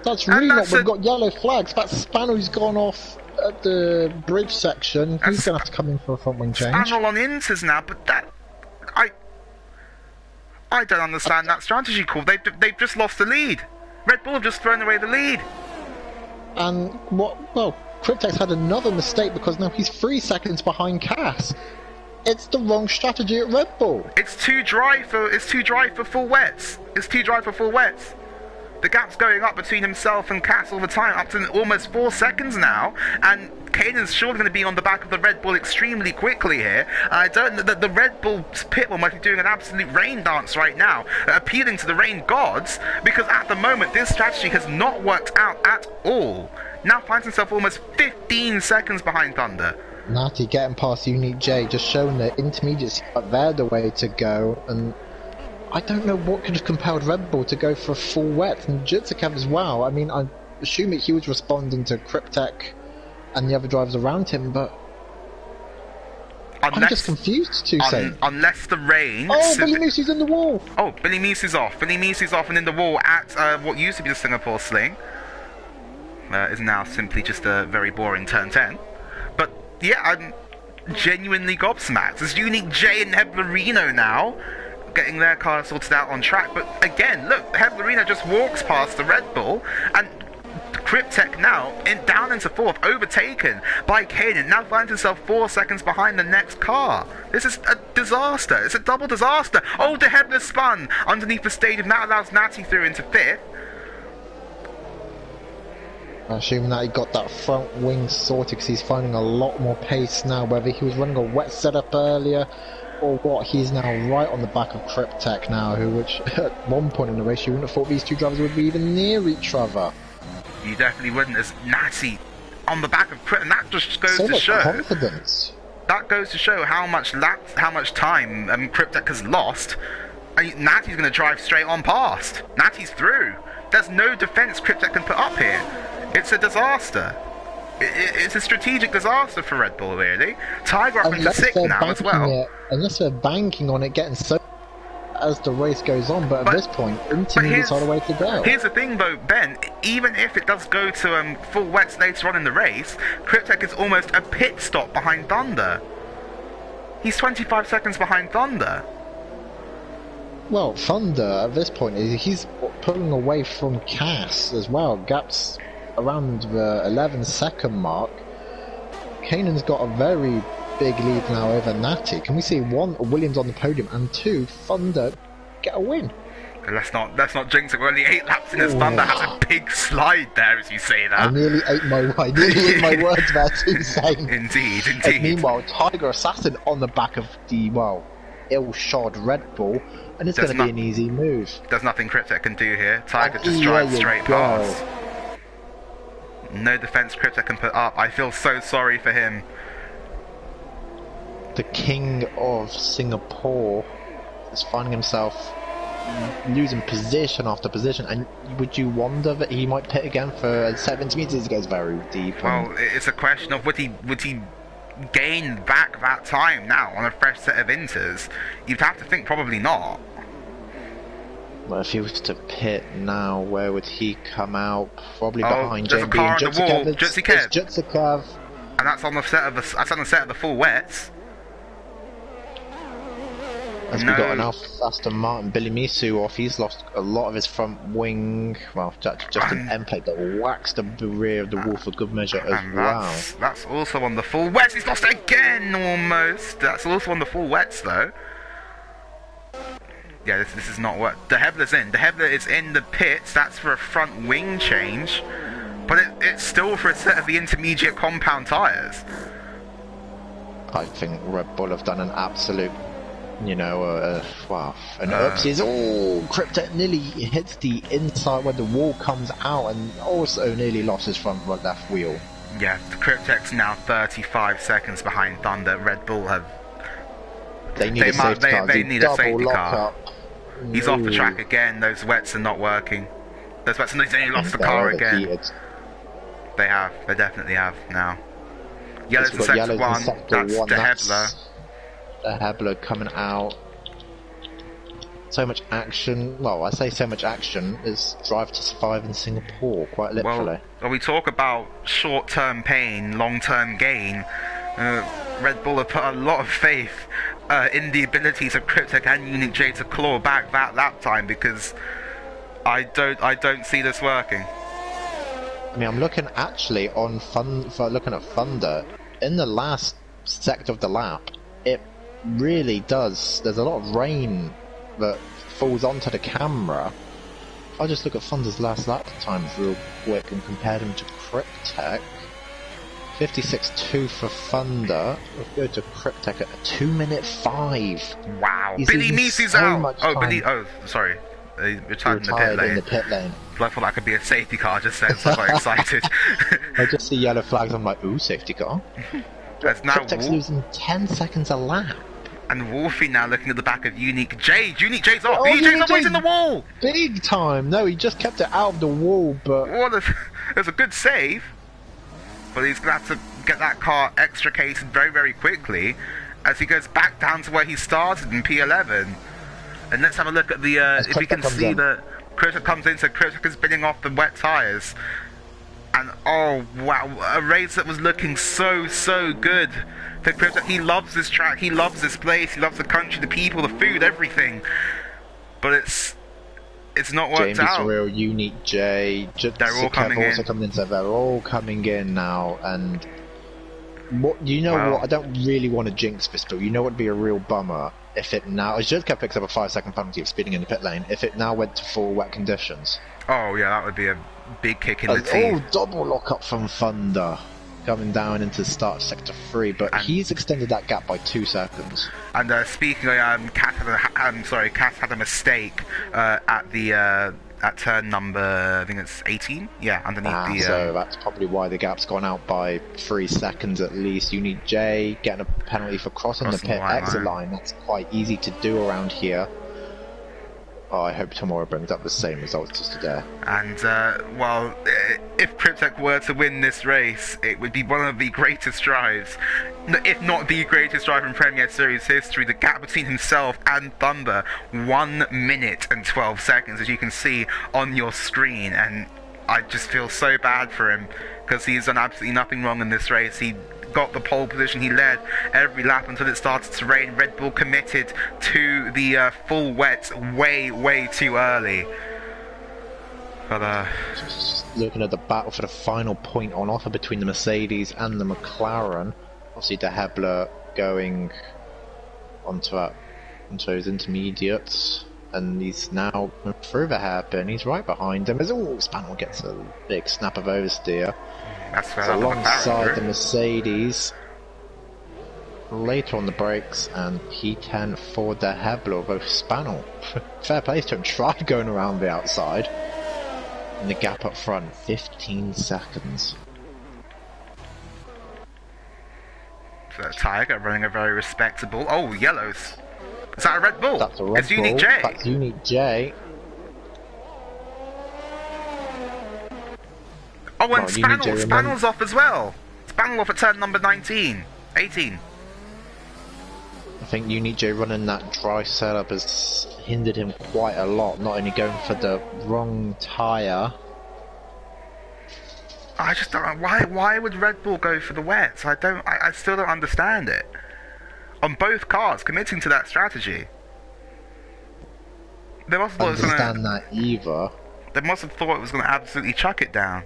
That's really not. We've got yellow flags. That's Spano who's gone off at the bridge section. He's going to have to come in for a front wing change. Spano on Inters now, but that... I don't understand that strategy call. They've just lost the lead. Red Bull have just thrown away the lead. And well, Cryptek's had another mistake because now he's 3 seconds behind Cass. It's the wrong strategy at Red Bull. It's too dry for full wets. It's too dry for full wets. The gap's going up between himself and Cass all the time, up to almost 4 seconds now, and Kanan's surely going to be on the back of the Red Bull extremely quickly here. I don't know that the Red Bull's pit wall might be doing an absolute rain dance right now, appealing to the rain gods, because at the moment this strategy has not worked out at all. Now finds himself almost 15 seconds behind Thunder. Natty getting past Unique J, just showing that intermediates are there the way to go, and I don't know what could have compelled Red Bull to go for a full wet, and Jitsikev as well. I mean, I assume that he was responding to Cryptek and the other drivers around him, but I'm just confused to say. Unless the rain... Oh, Billy Moosey's in the wall! Oh, Billy Moosey's off. Billy Moosey's off and in the wall at what used to be the Singapore Sling. Is now simply just a very boring turn 10. But, yeah, I'm genuinely gobsmacked. There's Unique J and Heblerino now, getting their car sorted out on track, but again, look, Heblerino just walks past the Red Bull, and Cryptek now down into 4th, overtaken by Kanan, now finds himself 4 seconds behind the next car. This is a disaster. It's a double disaster. Oh, the Hebler spun underneath the stadium. That allows Natty through into 5th. I assume that he got that front wing sorted because he's finding a lot more pace now, whether he was running a wet setup earlier or what. He's now right on the back of Cryptek now, which at one point in the race you wouldn't have thought these two drivers would be even near each other. You definitely wouldn't, as Natty on the back of Cryptek, and that just goes so to much show confidence. That goes to show how much time Cryptek has lost. Natty's going to drive straight on past. Natty's through. There's no defense Cryptek can put up here. It's a disaster. It's a strategic disaster for Red Bull, really. Tiger up into 6th now as well. Unless they're banking on it getting so as the race goes on, but at this point, intermediates are the way to go. Here's the thing though, Ben, even if it does go to full wets later on in the race, Cryptek is almost a pit stop behind Thunder. He's 25 seconds behind Thunder. Well, Thunder at this point, he's pulling away from Cass as well. Gaps around the 11-second mark. Kanan's got a very big lead now over Natty. Can we see 1, Williams on the podium, and 2, Thunder get a win? Let's not jinx it. We're only 8 laps in as Thunder has a big slide there as you say that. I nearly ate my words there too, saying. Indeed. And meanwhile, Tiger Assassin on the back of the, ill-shod Red Bull, and it's going to be an easy move. There's nothing Cryptek can do here. Tiger just drives straight past. No defense Cryptek can put up. I feel so sorry for him. The king of Singapore is finding himself losing position after position, and would you wonder that he might pit again for 70 meters? He goes very deep. Well, it's a question of would he gain back that time now on a fresh set of inters? You'd have to think probably not. Well, if he was to pit now, where would he come out? Probably behind there's JB a car and on the wall. Jitsikev. Jitsikev. And that's on the set of the full wets. As we got an Aston Martin, Billy Misu off, he's lost a lot of his front wing. Well, just an end plate that waxed the rear of the wall for good measure as well. That's also on the full wets. He's lost it again, almost. That's also on the full wets, though. Yeah, this is not what De Hebler's in. De Hebler is in the pits. That's for a front wing change, but it's still for a set of the intermediate compound tyres. I think Red Bull have done an absolute, you know, wow, an oopsies. Oh, Cryptek nearly hits the inside when the wall comes out, and also nearly lost his front left wheel. Yeah, the Cryptek's now 35 seconds behind Thunder. Red Bull have. They need a safety car. They need a safety car. Up. He's off the track again. Those wets are not working. Those wets, and he's only lost the car again. Heated. They have. They definitely have now. Yellow's in sector one. That's De Hebler. De Hebler coming out. So much action. Well, I say so much action is Drive to Survive in Singapore, quite literally. Well, we talk about short-term pain, long-term gain. Red Bull have put a lot of faith in the abilities of Cryptek and Unique J to claw back that lap time, because I don't see this working. I mean, I'm looking actually on looking at Thunder in the last sector of the lap. It really does. There's a lot of rain that falls onto the camera. I'll just look at Thunder's last lap times real quick and compare them to Cryptek. 56.2 for Thunder. We'll go to Cryptek at 2:05. Wow. He's Billy Meesy's so out. Oh, sorry. He retired in the pit lane. I thought that could be a safety car just then, so I got excited. I just see yellow flags, I'm like, ooh, safety car. Cryptek's losing 10 seconds a lap. And Wolfie now looking at the back of Unique J. Unique J's off! Unique J's always in the wall! Big time! No, he just kept it out of the wall, but... It was a good save. But he's going to have to get that car extricated very, very quickly as he goes back down to where he started in P11. And let's have a look at the, if we can see that Cryptek comes in, so Cryptek is spinning off the wet tyres. And oh wow, a race that was looking so good for Cryptek. He loves this track, he loves this place, he loves the country, the people, the food, everything. But it's not worked out. James Real, Unique J, they're all coming in. So they're all coming in now, and what I don't really want to jinx this, but you know what would be a real bummer if it now, as Judka picks up a 5-second penalty of speeding in the pit lane, if it now went to full wet conditions. Oh yeah, that would be a big kick in the teeth. Oh, double lock up from Thunder, coming down into the start of sector 3, but he's extended that gap by 2 seconds. And speaking of, Cass had a mistake at turn number, I think it's 18. Yeah, underneath the. So that's probably why the gap's gone out by 3 seconds at least. Unique J getting a penalty for crossing the pit exit line. That's quite easy to do around here. Oh, I hope tomorrow brings up the same results as today. And, if Cryptek were to win this race, it would be one of the greatest drives, if not the greatest drive in Premier Series history. The gap between himself and Thunder, 1 minute and 12 seconds, as you can see on your screen. And I just feel so bad for him, because he's done absolutely nothing wrong in this race. He got the pole position, he led every lap until it started to rain. Red Bull committed to the full wet way too early. But just looking at the battle for the final point on offer between the Mercedes and the McLaren. Obviously De Hebler going onto his intermediates, and he's now through the hairpin. He's right behind him as Spanel gets a big snap of oversteer. That's so alongside the Mercedes. Later on the brakes, and P10 for De Hebler, although Spanel, fair play to him, tried going around the outside. And the gap up front, 15 seconds. So Tiger running a very respectable. Oh, yellows. Is that a Red Bull? That's a Red Bull. Unique J. That's Unique J. Oh, and Spanel's off as well. Spanel off at turn number 18. I think Unique J running that dry setup has hindered him quite a lot, not only going for the wrong tyre. I just don't know, why would Red Bull go for the wets? I still don't understand it. On both cars, committing to that strategy. They must have thought it was understand that either. They must have thought it was going to absolutely chuck it down.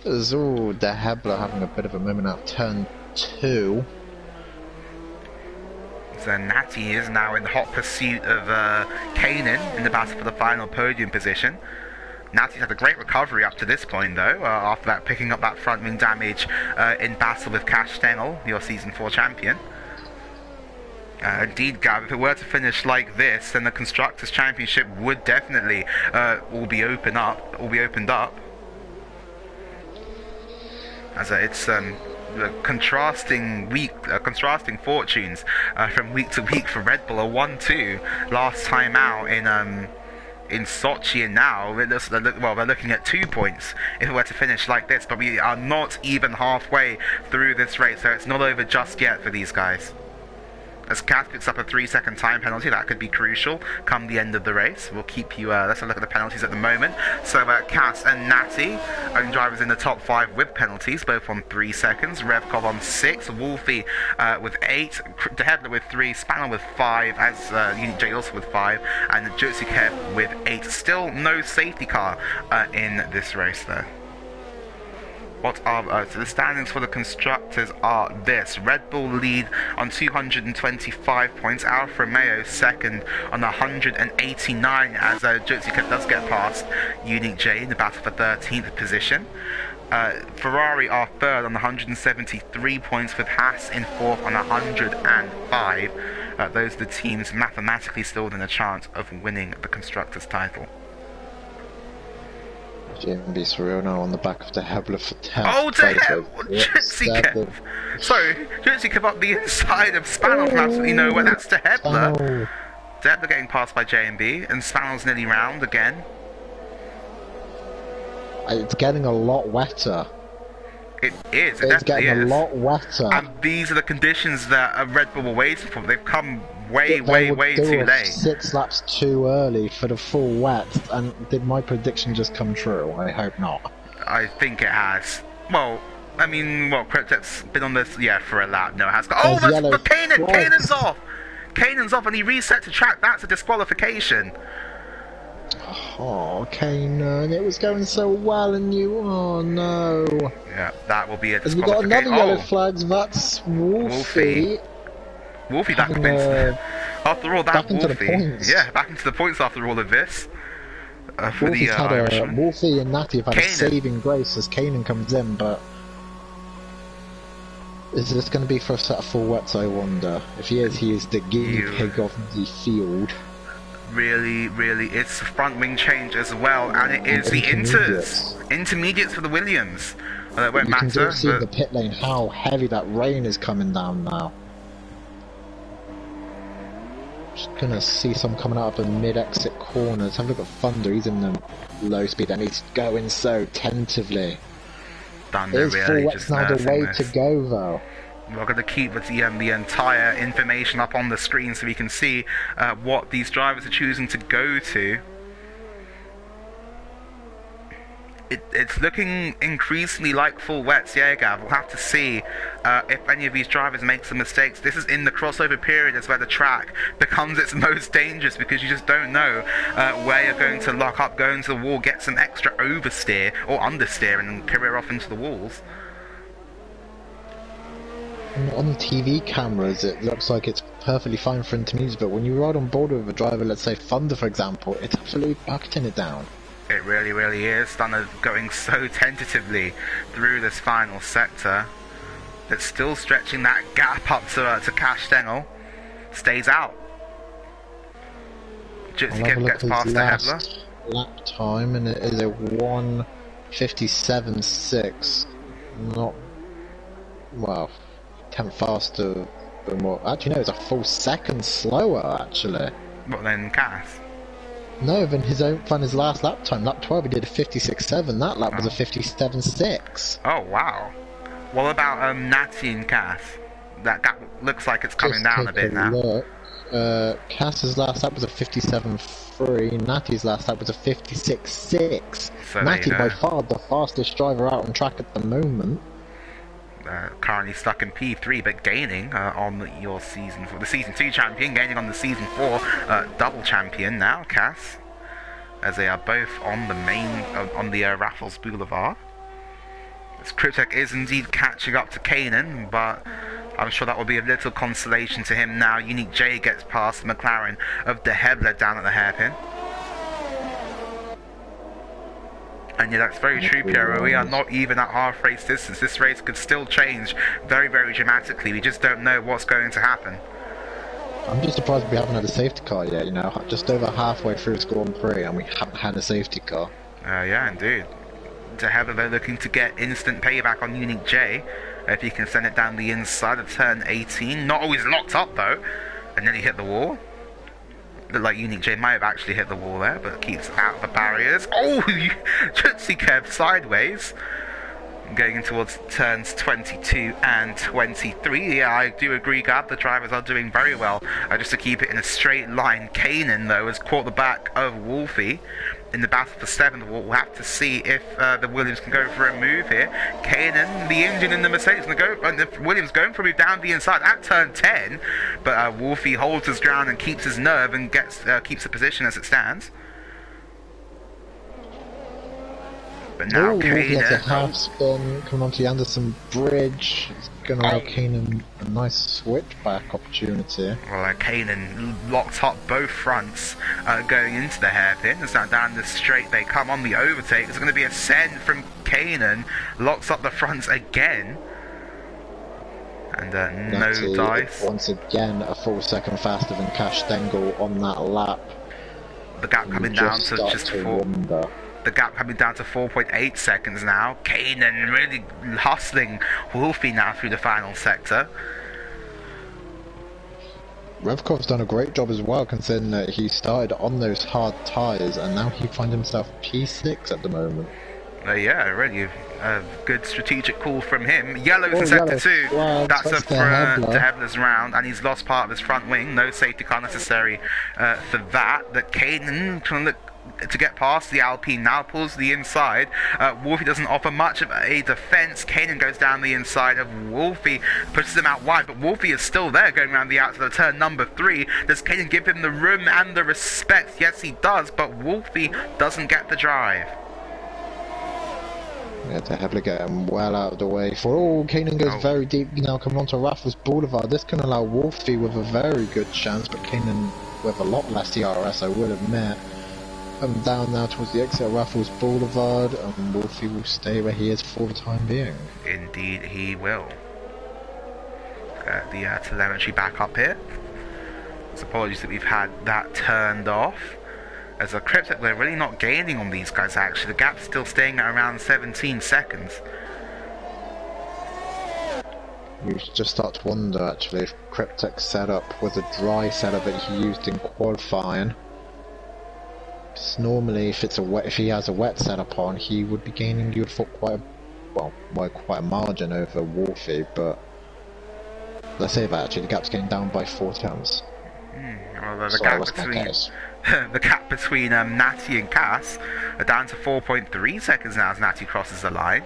There's all De Hebler having a bit of a moment out of turn 2. So Natty is now in hot pursuit of Kanan in the battle for the final podium position. Natty's had a great recovery up to this point though, after that picking up that front wing damage in battle with Cash Stengel, your Season 4 champion. Indeed, Gav, if it were to finish like this, then the Constructors' Championship would definitely all be opened up. As it's contrasting fortunes from week to week for Red Bull. A 1-2 last time out in Sochi, and now it looks, well, they're looking at 2 points if it were to finish like this. But we are not even halfway through this race, so it's not over just yet for these guys. As Cass picks up a 3-second time penalty, that could be crucial come the end of the race. We'll keep you, let's have a look at the penalties at the moment. So Cass and Natty, only drivers in the top 5 with penalties, both on 3 seconds. Revkov on 6, Wolfie with 8, De Hebler with 3, Spanner with 5, as Unique J also with 5, and Jotsikev with 8. Still no safety car in this race though. What are so the standings for the constructors are this: Red Bull lead on 225 points, Alfa Romeo second on 189 as Jotsikev does get past Unique J in the battle for 13th position. Ferrari are third on 173 points, with Haas in fourth on 105. Those are the teams mathematically still within a chance of winning the constructors title. GMB surreal now on the back of De Hebler for 10. Oh, De Hebler! Jotsikev! Sorry, Jotsikev up the inside of Spanel from absolutely nowhere. That's De Hebler. De Hebler getting passed by JMB, and Spanel's nearly round again. It's getting a lot wetter. It is. It's getting a lot wetter. And these are the conditions that Red Bull were waiting for. They've come way too late. 6 laps too early for the full wet. And did my prediction just come true? I hope not. I think it has. Well, I mean, Cryptek's been on this, for a lap. No, it has. Oh, that's for Kanan! Kanan's off! Kanan's off and he reset to track. That's a disqualification. Oh, Kanan, it was going so well and you... Oh, no. Yeah, that will be a disqualification. And you got another yellow flag, that's Wolfie. Wolfie back into... After all, that Wolfie... Yeah, back into the points after all of this. For Wolfie's had Wolfie and Natty have had a saving grace as Kanan comes in, but... Is this going to be for a set of full wets, I wonder? If he is the guinea pig of the field. Really, it's the front wing change as well, and it is the intermediates for the Williams. Well, it won't matter. You can see in the pit lane how heavy that rain is coming down now. Just gonna see some coming out of the mid-exit corners. Have a look at Thunder. He's in the low speed and he's going so tentatively. Thunder is full wet's now the way to go, though. We're going to keep the entire information up on the screen so we can see what these drivers are choosing to go to. It's looking increasingly like full wets, yeah, Gav. We'll have to see if any of these drivers make some mistakes. This is in the crossover period, is where the track becomes its most dangerous, because you just don't know where you're going to lock up, go into the wall, get some extra oversteer or understeer, and then career off into the walls. On the TV cameras, it looks like it's perfectly fine for intermediates, but when you ride on board with a driver, let's say Thunder, for example, it's absolutely bucketing it down. It really is. Thunder going so tentatively through this final sector. It's still stretching that gap up to Cash Stengel. Stays out. Jotsikev gets past De Hebler. Lap time, and it is a 1:57.6. Not... well... 10th faster than what... Actually, no, it's a full second slower, actually. What, then Cass? No, than his last lap time. Lap 12, he did a 56.7. That lap was a 57.6. Oh, wow. What about Natty and Cass? That gap looks like it's coming down a bit now. Look. Cass's last lap was a 57.3. Natty's last lap was a 56.6. So Natty, by far, the fastest driver out on track at the moment. Currently stuck in P3, but gaining on your season 4, the season 2 champion, gaining on the season 4 double champion now, Cass, as they are both on the main on the Raffles Boulevard. As Cryptek is indeed catching up to Kanan, but I'm sure that will be a little consolation to him now. Unique J gets past the McLaren of De Hebler down at the hairpin. And yeah, that's very true, Piero. We are not even at half race distance. This race could still change very, very dramatically. We just don't know what's going to happen. I'm just surprised we haven't had a safety car yet, you know, just over halfway through this Grand Prix and we haven't had a safety car. Yeah, indeed. De Hebler, they're looking to get instant payback on Unique J. If he can send it down the inside of turn 18. Not always locked up, though. And then he hit the wall. Looked like Unique J might have actually hit the wall there, but keeps out of the barriers. Oh, Jutsi curved sideways. Going in towards turns 22 and 23. Yeah, I do agree, Gab. The drivers are doing very well. Just to keep it in a straight line. Kanan, though, has caught the back of Wolfie in the battle for 7th. We'll have to see if the Williams can go for a move here. Kanan, the engine in the Mercedes, and the Williams going for a move down the inside at turn 10, but Wolfie holds his ground and keeps his nerve and keeps the position as it stands. But now Wolfie has a Kanan, half spin coming onto the Anderson Bridge. It's going to allow Kanan a nice switchback opportunity. well, Kanan locked up both fronts going into the hairpin. As now down the straight they come on the overtake. There's going to be a send from Kanan. Locks up the fronts again. And no dice. Once again, a full second faster than Cash Stengel on that lap. The gap coming down to just 4. The gap coming down to 4.8 seconds now. Kanan really hustling Wolfie now through the final sector. Revkov's done a great job as well, considering that he started on those hard tyres and now he finds himself P6 at the moment. Yeah, really a good strategic call from him. Yellow's in sector 2. That's a De Hebler's round, and he's lost part of his front wing. No safety car necessary for that. That Kanan can look to get past the Alpine, now pulls the inside. Wolfie doesn't offer much of a defense. Kanan goes down the inside of Wolfie, pushes him out wide, but Wolfie is still there going around the outside of turn number 3. Does Kanan give him the room and the respect? Yes, he does, but Wolfie doesn't get the drive. Yeah, De Hebler getting well out of the way. Kanan goes very deep now, coming onto Raffles Boulevard. This can allow Wolfie with a very good chance, but Kanan with a lot less DRS, I would admit. Down now towards the exit of Raffles Boulevard, and Wolfie will stay where he is for the time being. Indeed he will. The telemetry back up here. So apologies that we've had that turned off. As a Cryptek, they're really not gaining on these guys actually. The gap's still staying at around 17 seconds. You just start to wonder actually if Cryptek's setup was a dry setup that he used in qualifying. Normally, if he has a wet setup on, he would be gaining. You would thought quite a margin over Wolfie, but let's say that actually the gap's getting down by 4 tenths. Well, the gap between Natty and Cass are down to 4.3 seconds now as Natty crosses the line.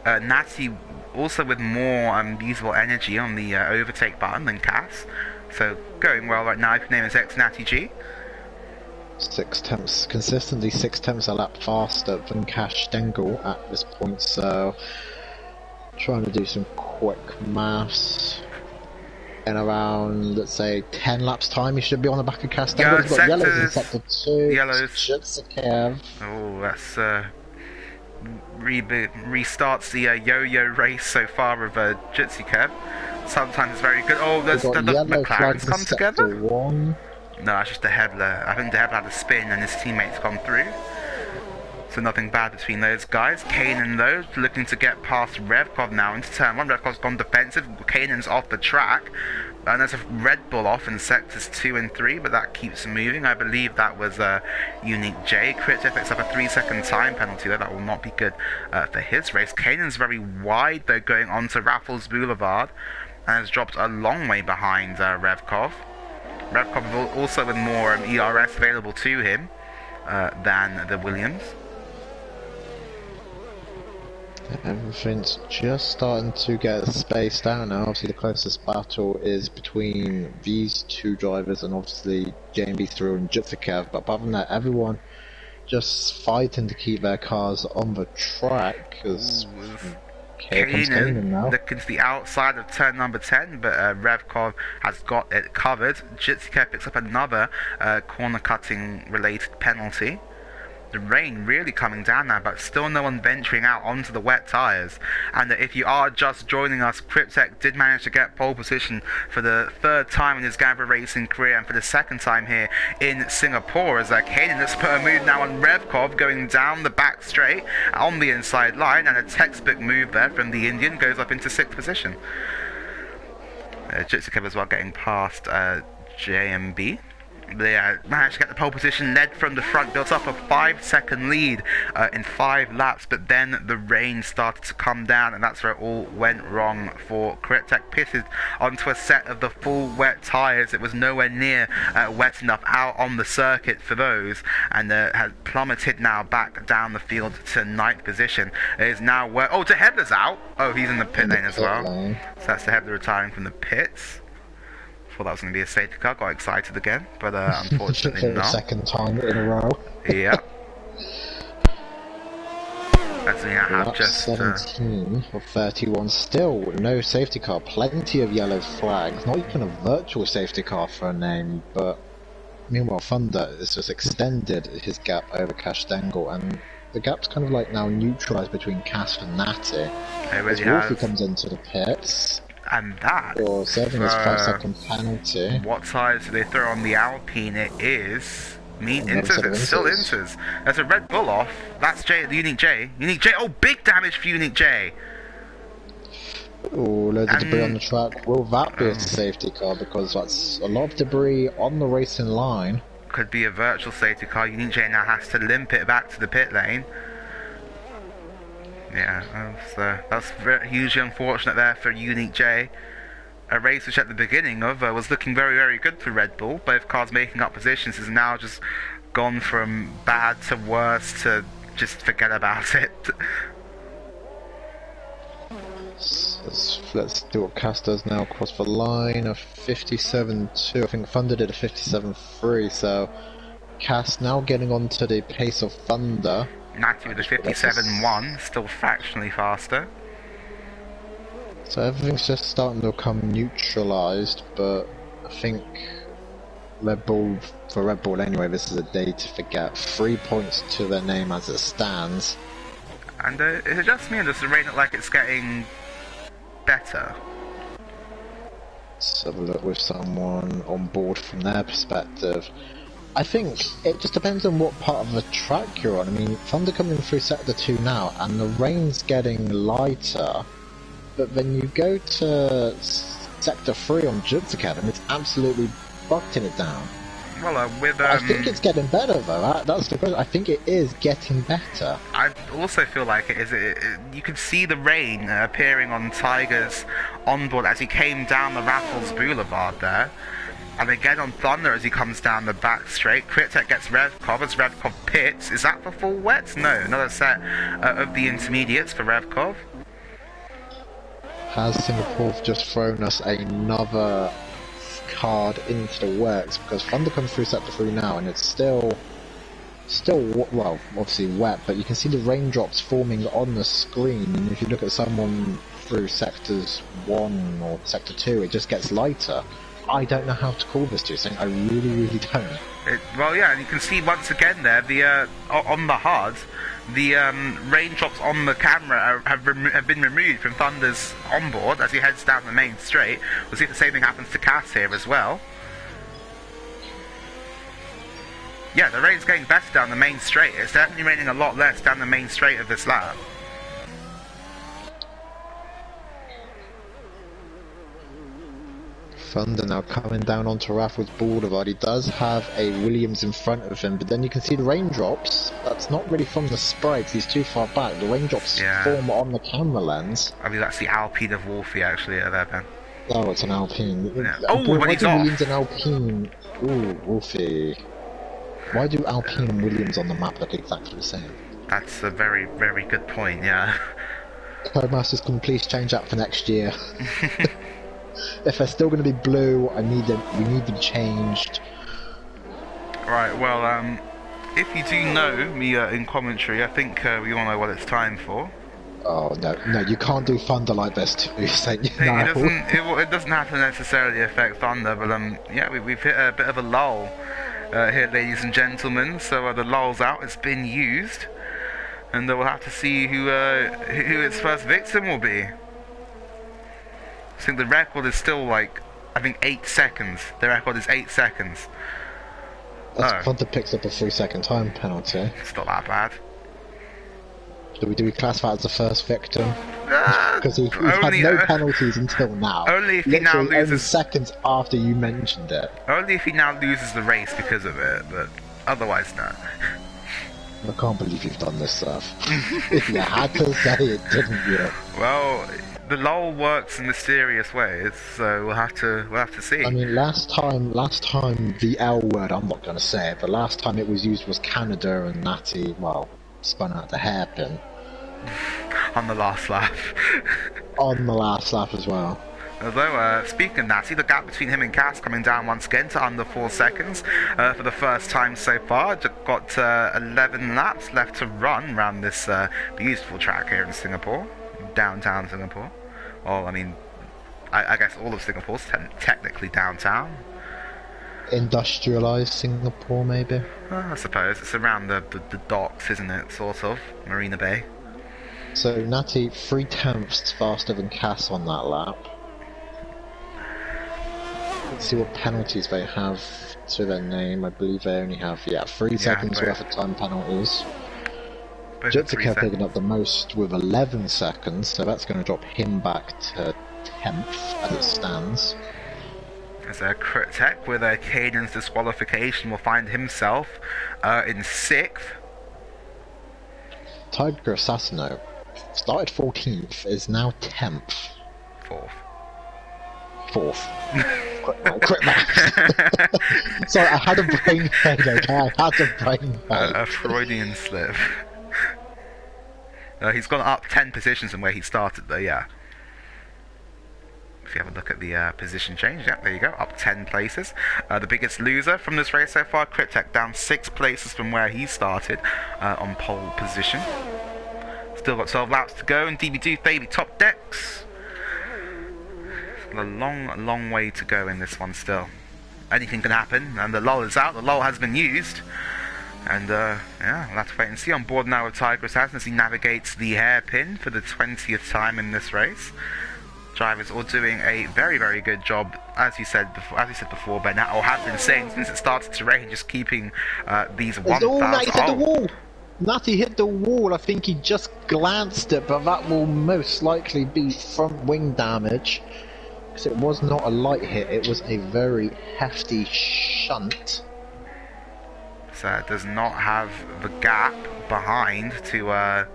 Natty also with more usable energy on the overtake button than Cass, so going well right now. If your name is X Natty G. 6 tenths, consistently 6 tenths a lap faster than Cash Stengel at this point, so trying to do some quick maths. In around, let's say, 10 laps time, he should be on the back of Cash Stengel. He's got yellows in sector 2. Yellows. Kev. Oh, that's restarts the yo-yo race so far of Jitsi Kev. Sometimes it's very good. Oh, there's the McLarens come together. 1. No, that's just De Hebler. I think De Hebler had a spin and his teammates come through. So nothing bad between those guys. Kanan, though, looking to get past Revkov now into turn 1. Revkov's gone defensive. Kanan's off the track. And there's a Red Bull off in sectors 2 and 3, but that keeps moving. I believe that was Unique J. Cryptek picks up a 3-second time penalty, though. That will not be good for his race. Kanan's very wide, though, going onto Raffles Boulevard. And has dropped a long way behind Revkov. Revkov also with more ERS available to him than the Williams. Everything's just starting to get spaced out now. Obviously, the closest battle is between these two drivers and obviously JMB through and Jutsukev. But apart from that, everyone just fighting to keep their cars on the track. Because here comes Kanan now. Looking to the outside of turn number 10, but Revkov has got it covered. Jutsukev picks up another corner cutting related penalty. The rain really coming down now, but still no one venturing out onto the wet tyres. And if you are just joining us, Cryptek did manage to get pole position for the third time in his Gavra racing career, and for the second time here in Singapore, as Kanan has put a move now on Revkov, going down the back straight on the inside line, and a textbook move there from the Indian, goes up into 6th position. Jutsukev as well getting past JMB. They managed to get the pole position, led from the front, built up a 5-second lead in 5 laps, but then the rain started to come down, and that's where it all went wrong for Cryptek. Pitted onto a set of the full wet tyres. It was nowhere near wet enough out on the circuit for those, and has plummeted now back down the field to 9th position. It is now oh, De Hebler's out. Oh, he's in the pit lane as well. So that's De Hebler retiring from the pits. Thought that was going to be a safety car, got excited again, but unfortunately not. Second time in a row. Yeah. As we have just 17 or 31, still no safety car, plenty of yellow flags, not even a virtual safety car for a name, but meanwhile Thunder has just extended his gap over Cash Dangle, and the gap's kind of like now neutralised between Cass and Natty. As Wolfie comes into the pits. And that, or serving his 5-second penalty. What tyres do they throw on the Alpine? It is Inters. It's still Inters. There's a Red Bull off. That's the Unique J. Unique J. Oh, big damage for Unique J. Oh, loads of debris on the track. Will that be a safety car? Because that's a lot of debris on the racing line. Could be a virtual safety car. Unique J now has to limp it back to the pit lane. Yeah, that's hugely unfortunate there for Unique J. A race which at the beginning of was looking very, very good for Red Bull. Both cars making up positions is now just gone from bad to worse to just forget about it. Let's do what Cass does now, across the line, a 57.2. I think Thunder did a 57.3, so Cass now getting onto the pace of Thunder. Natty with a 57.1, still fractionally faster. So everything's just starting to become neutralised, but I think for Red Bull anyway, this is a day to forget. 3 points to their name as it stands. And is it just me, or does the rain look like it's getting better? Let's have a look with someone on board from their perspective. I think it just depends on what part of the track you're on. I mean, Thunder coming through Sector 2 now, and the rain's getting lighter, but then you go to Sector 3 on Jutsukev, and it's absolutely bucketing it down. Well, I think it's getting better, though. That's the question. I think it is getting better. I also feel like it is. You could see the rain appearing on Tiger's onboard as he came down the Raffles Boulevard there. And again on Thunder as he comes down the back straight. Cryptek gets Revkov as Revkov pits. Is that for full wets? No, another set of the intermediates for Revkov. Has Singapore just thrown us another card into the works? Because Thunder comes through Sector 3 now, and it's still, well, obviously wet, but you can see the raindrops forming on the screen. And if you look at someone through Sectors 1 or Sector 2, it just gets lighter. I don't know how to call this, Justin. I really don't. Well, yeah, and you can see once again there, the on the HUD, the raindrops on the camera have been removed from Thunder's onboard as he heads down the main straight. We'll see if the same thing happens to Cass here as well. Yeah, the rain's getting better down the main straight. It's definitely raining a lot less down the main straight of this lap. Thunder now coming down onto Raffles Boulevard. He does have a Williams in front of him, but then you can see the raindrops. That's not really from the sprites, he's too far back. The raindrops form on the camera lens. I mean, that's the Alpine of Wolfie actually there, Ben. Oh, it's an Alpine. Yeah. Oh, when he's off! Williams and Alpine? Ooh, Wolfie. Why do Alpine and Williams on the map look exactly the same? That's a very, very good point, yeah. Codemasters, can please change that for next year? If they're still going to be blue, we need them changed. Right, well, if you do know me in commentary, I think we all know what it's time for. Oh no, you can't do thunder like this too, Saint. No. It doesn't have to necessarily affect thunder, but yeah, we've hit a bit of a lull here, ladies and gentlemen. So the lull's out; it's been used, and we'll have to see who its first victim will be. I think the record is still like, I think 8 seconds. The record is 8 seconds. Thunder picks up a 3-second time penalty. It's not that bad. Do we classify that as the first victim? Because he's had no penalties until now. Only if he now loses. Only seconds after you mentioned it. Only if he now loses the race because of it, but otherwise no. I can't believe you've done this stuff. If you had to say it, didn't you? Well, the lull works in mysterious ways, so we'll have to see. I mean, last time the L word, I'm not going to say it, but last time it was used was Canada, and Natty, well, spun out the hairpin. On the last lap. On the last lap as well. Although, speaking of Natty, the gap between him and Cass coming down once again to under 4 seconds for the first time so far. Got 11 laps left to run around this beautiful track here in Singapore, downtown Singapore. Well, I mean, I guess all of Singapore's technically downtown. Industrialised Singapore, maybe? I suppose. It's around the docks, isn't it, sort of? Marina Bay. So, Natty, 3/10 faster than Cass on that lap. Let's see what penalties they have to their name. I believe they only have, 3 seconds worth of time penalties. Jutsuka picking up the most with 11 seconds, so that's going to drop him back to 10th as it stands. As a Cryptek with a Caden's disqualification will find himself in 6th. Tiger Assassino started 14th, is now 10th. 4th. Quick math. Sorry, I had a brain fade, okay? I had a brain fade. A Freudian slip. He's gone up 10 positions from where he started though, yeah. If you have a look at the position change, yeah, there you go, up 10 places. The biggest loser from this race so far, Cryptek, down 6 places from where he started on pole position. Still got 12 laps to go, and DB2 Baby top decks. A long way to go in this one still. Anything can happen, and the lull is out, the lull has been used. And yeah, we'll have to wait and see. On board now with Tiger Assassin as he navigates the hairpin for the 20th time in this race. Drivers all doing a very good job, as you said before, Ben, or have been saying since it started to rain, just keeping these 1,000. Natty hit the wall. Natty hit the wall. I think he just glanced it, but that will most likely be front wing damage, because it was not a light hit. It was a very hefty shunt. So it does not have the gap behind to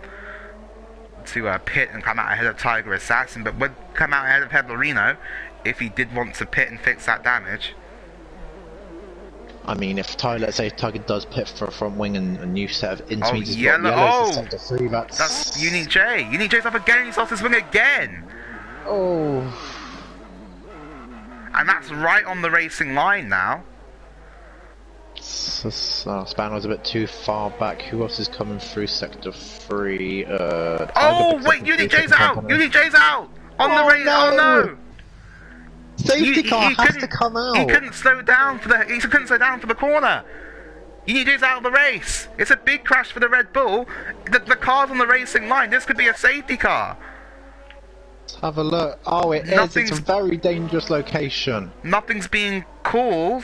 pit and come out ahead of Tiger Assassin, but would come out ahead of Heblerino if he did want to pit and fix that damage. I mean, if let's say Tiger does pit for a front wing and a new set of intermediates, yellow. Sector 3, that's Unique J. Unique J's up again, he's off the swing again. Oh. And that's right on the racing line now. Spanner's a bit too far back. Who else is coming through Sector 3? Oh, wait, Unique J's out! Unique J's out! On the race, oh no! Safety car has to come out. He couldn't slow down for the corner. Unique J's out of the race. It's a big crash for the Red Bull. The car's on the racing line. This could be a safety car. Let's have a look. Oh, it is. It's a very dangerous location. Nothing's being called.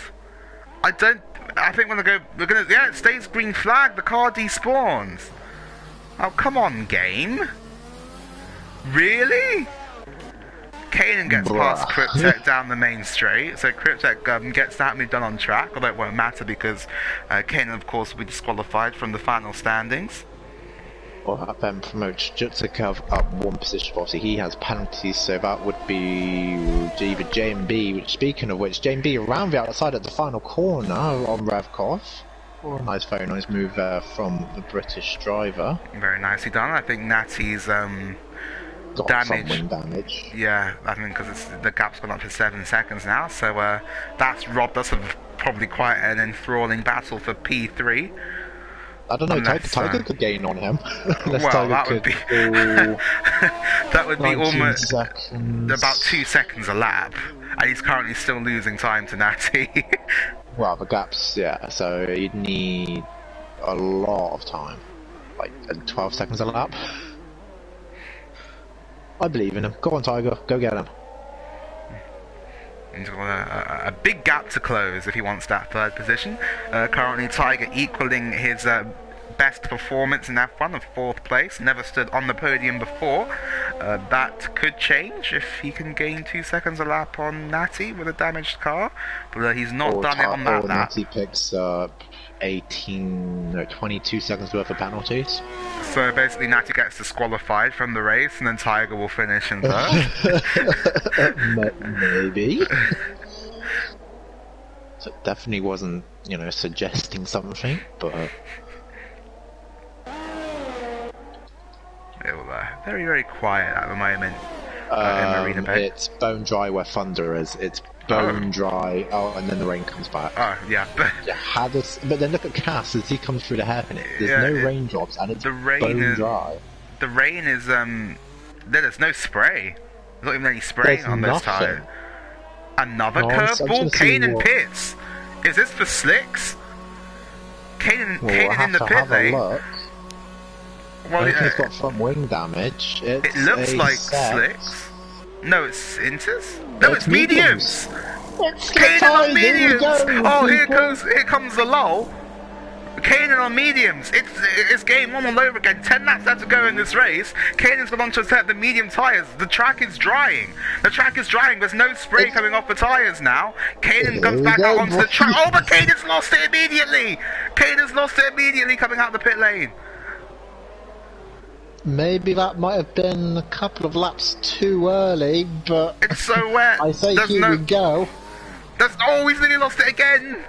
I think we're gonna, yeah, it stays green flag, the car despawns. Oh, come on, game. Really? Kanan gets past Cryptek down the main straight, so Cryptek gets that move done on track, although it won't matter because Kanan, of course, will be disqualified from the final standings. Well, that then promotes Jutsuka up 1 position. Obviously, he has penalties, so that would be either J&B, which, speaking of which, J&B around the outside at the final corner on Revkov. Oh, very nice move from the British driver. Very nicely done. I think Natty's got some damage. wing damage. Yeah, I mean, because the gap's gone up to 7 seconds now, so that's robbed us of probably quite an enthralling battle for P3. I don't know, Unless, Tiger could gain on him. Unless well, Tiger that could would be pull that would be 19 almost seconds. about 2 seconds a lap, and he's currently still losing time to Natty. Well, the gaps, yeah, so you'd need a lot of time. Like 12 seconds a lap. I believe in him. Go on, Tiger. Go get him. He's got a big gap to close if he wants that third position. Currently, Tiger equaling his best performance in F1 of 4th place. Never stood on the podium before. That could change if he can gain 2 seconds a lap on Natty with a damaged car. But he's not done it on that lap. Natty picks up 22 seconds worth of penalties. So basically, Natty gets disqualified from the race, and then Tiger will finish in third. Maybe. So it definitely wasn't, suggesting something, but. Very, very quiet at the moment in Marina Bay. It's bone dry where thunder is. It's bone dry. Oh, and then the rain comes back. Oh, yeah. But then look at Cass as he comes through the hairpin. There's no raindrops, and it's bone dry. The rain is there's no spray. There's not even any spraying on those tires. Another curveball. Kanan pits. Is this for slicks? Kanan in the pit lane. Well, he's got front wing damage. It looks like slicks. No, it's inters. No, it's mediums. Kanan on mediums. Oh, here comes the lull. Kanan on mediums. It's game 1 all over again. 10 laps left to go in this race. Kanan's gone on to set the medium tyres. The track is drying. There's no spray coming off the tyres now. Kanan comes back out onto the track. Oh, but Kanan's lost it immediately. Coming out the pit lane. Maybe that might have been a couple of laps too early, but it's so wet. I say here we go. He's nearly lost it again.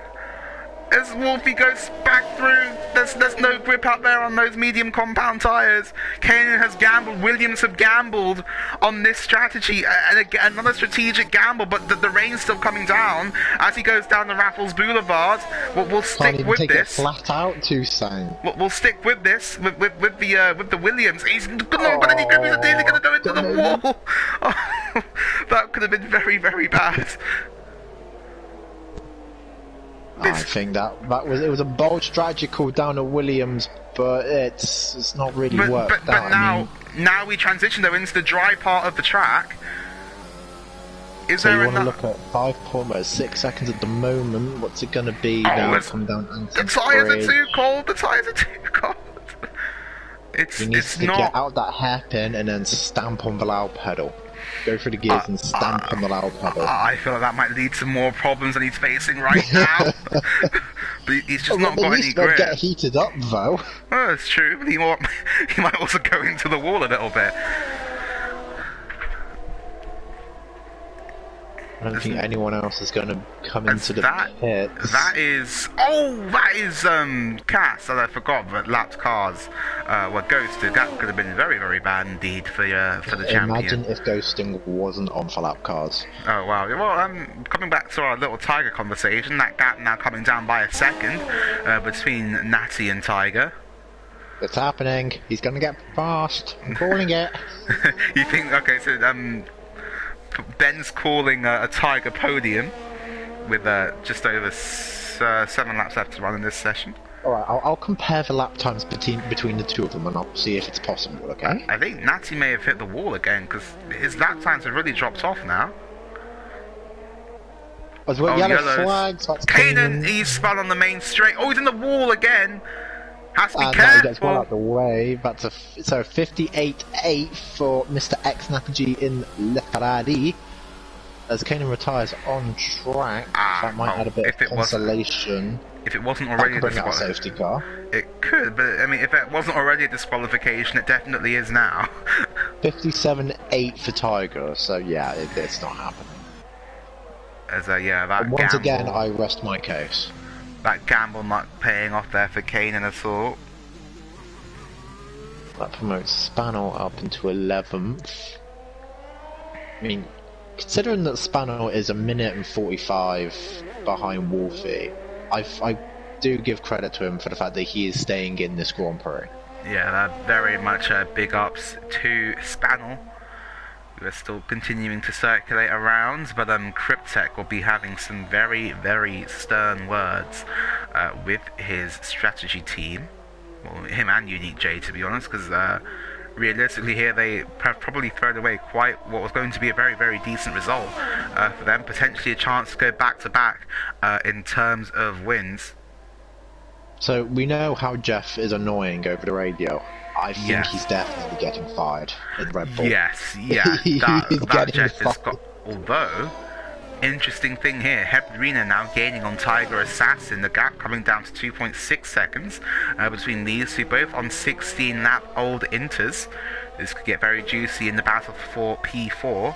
As Wolfie goes back through, there's no grip out there on those medium compound tyres. Kanan has gambled, Williams have gambled on this strategy, and again, another strategic gamble, but the rain's still coming down as he goes down the Raffles Boulevard. We'll stick with this. Flat out, Toussaint. We'll stick with this, with the Williams. He's but then he's nearly going to go into the wall. Oh, that could have been very, very bad. I think it was a bold strategy called down to Williams, but it's not really worked out. But now we transition though into the dry part of the track. So you want to look at 5.6 seconds at the moment. What's it going to be now? Come down. The tyres are too cold. You need to get out that hairpin and then stamp on the loud pedal. Go through the gears and stamp on the loud pedal. I feel like that might lead to more problems than he's facing right now. But he's just not got any grip. Get heated up though. Oh, that's true. But he might also go into the wall a little bit. I don't think anyone else is going to come into the pits. That is Cass. I forgot that lapped cars were ghosted. That could have been very, very bad indeed for the champion. Imagine if ghosting wasn't on for lap cars. Oh wow. Well, coming back to our little Tiger conversation, that gap now coming down by a second between Natty and Tiger. It's happening. He's going to get fast. I'm calling it. You think? Okay, so Ben's calling a Tiger podium with just over 7 laps left to run in this session. Alright, I'll compare the lap times between the two of them and I'll see if it's possible, okay? I think Natty may have hit the wall again because his lap times have really dropped off now. As well, yellow flags. Kanan, he's spun on the main straight. Oh, he's in the wall again. Has to be careful. Now he gets well out the way. That's so 58.8 for Mr. X Natty in Le Ferrari. As Kanan retires on track, that might add a bit of consolation. If it wasn't already a safety car, it could. But I mean, if it wasn't already a disqualification, it definitely is now. 57.8 for Tiger. So yeah, it's not happening. That. And once again, I rest my case. That gamble not paying off there for Kanan at all. That promotes Spano up into 11th. I mean, considering that Spano is 1:45 behind Wolfie, I do give credit to him for the fact that he is staying in this Grand Prix. Yeah, very much big ups to Spano. We're still continuing to circulate around, but Cryptek will be having some very, very stern words with his strategy team. Well, him and Unique J, to be honest, because realistically here they have probably thrown away quite what was going to be a very, very decent result for them. Potentially a chance to go back-to-back in terms of wins. So we know how Jeff is annoying over the radio. I think he's definitely getting fired in Red Bull. Yes, yeah, that Jeff has got... Although, interesting thing here, Heblerina now gaining on Tiger Assassin, the gap coming down to 2.6 seconds between these two, both on 16-lap-old Inters. This could get very juicy in the battle for P4.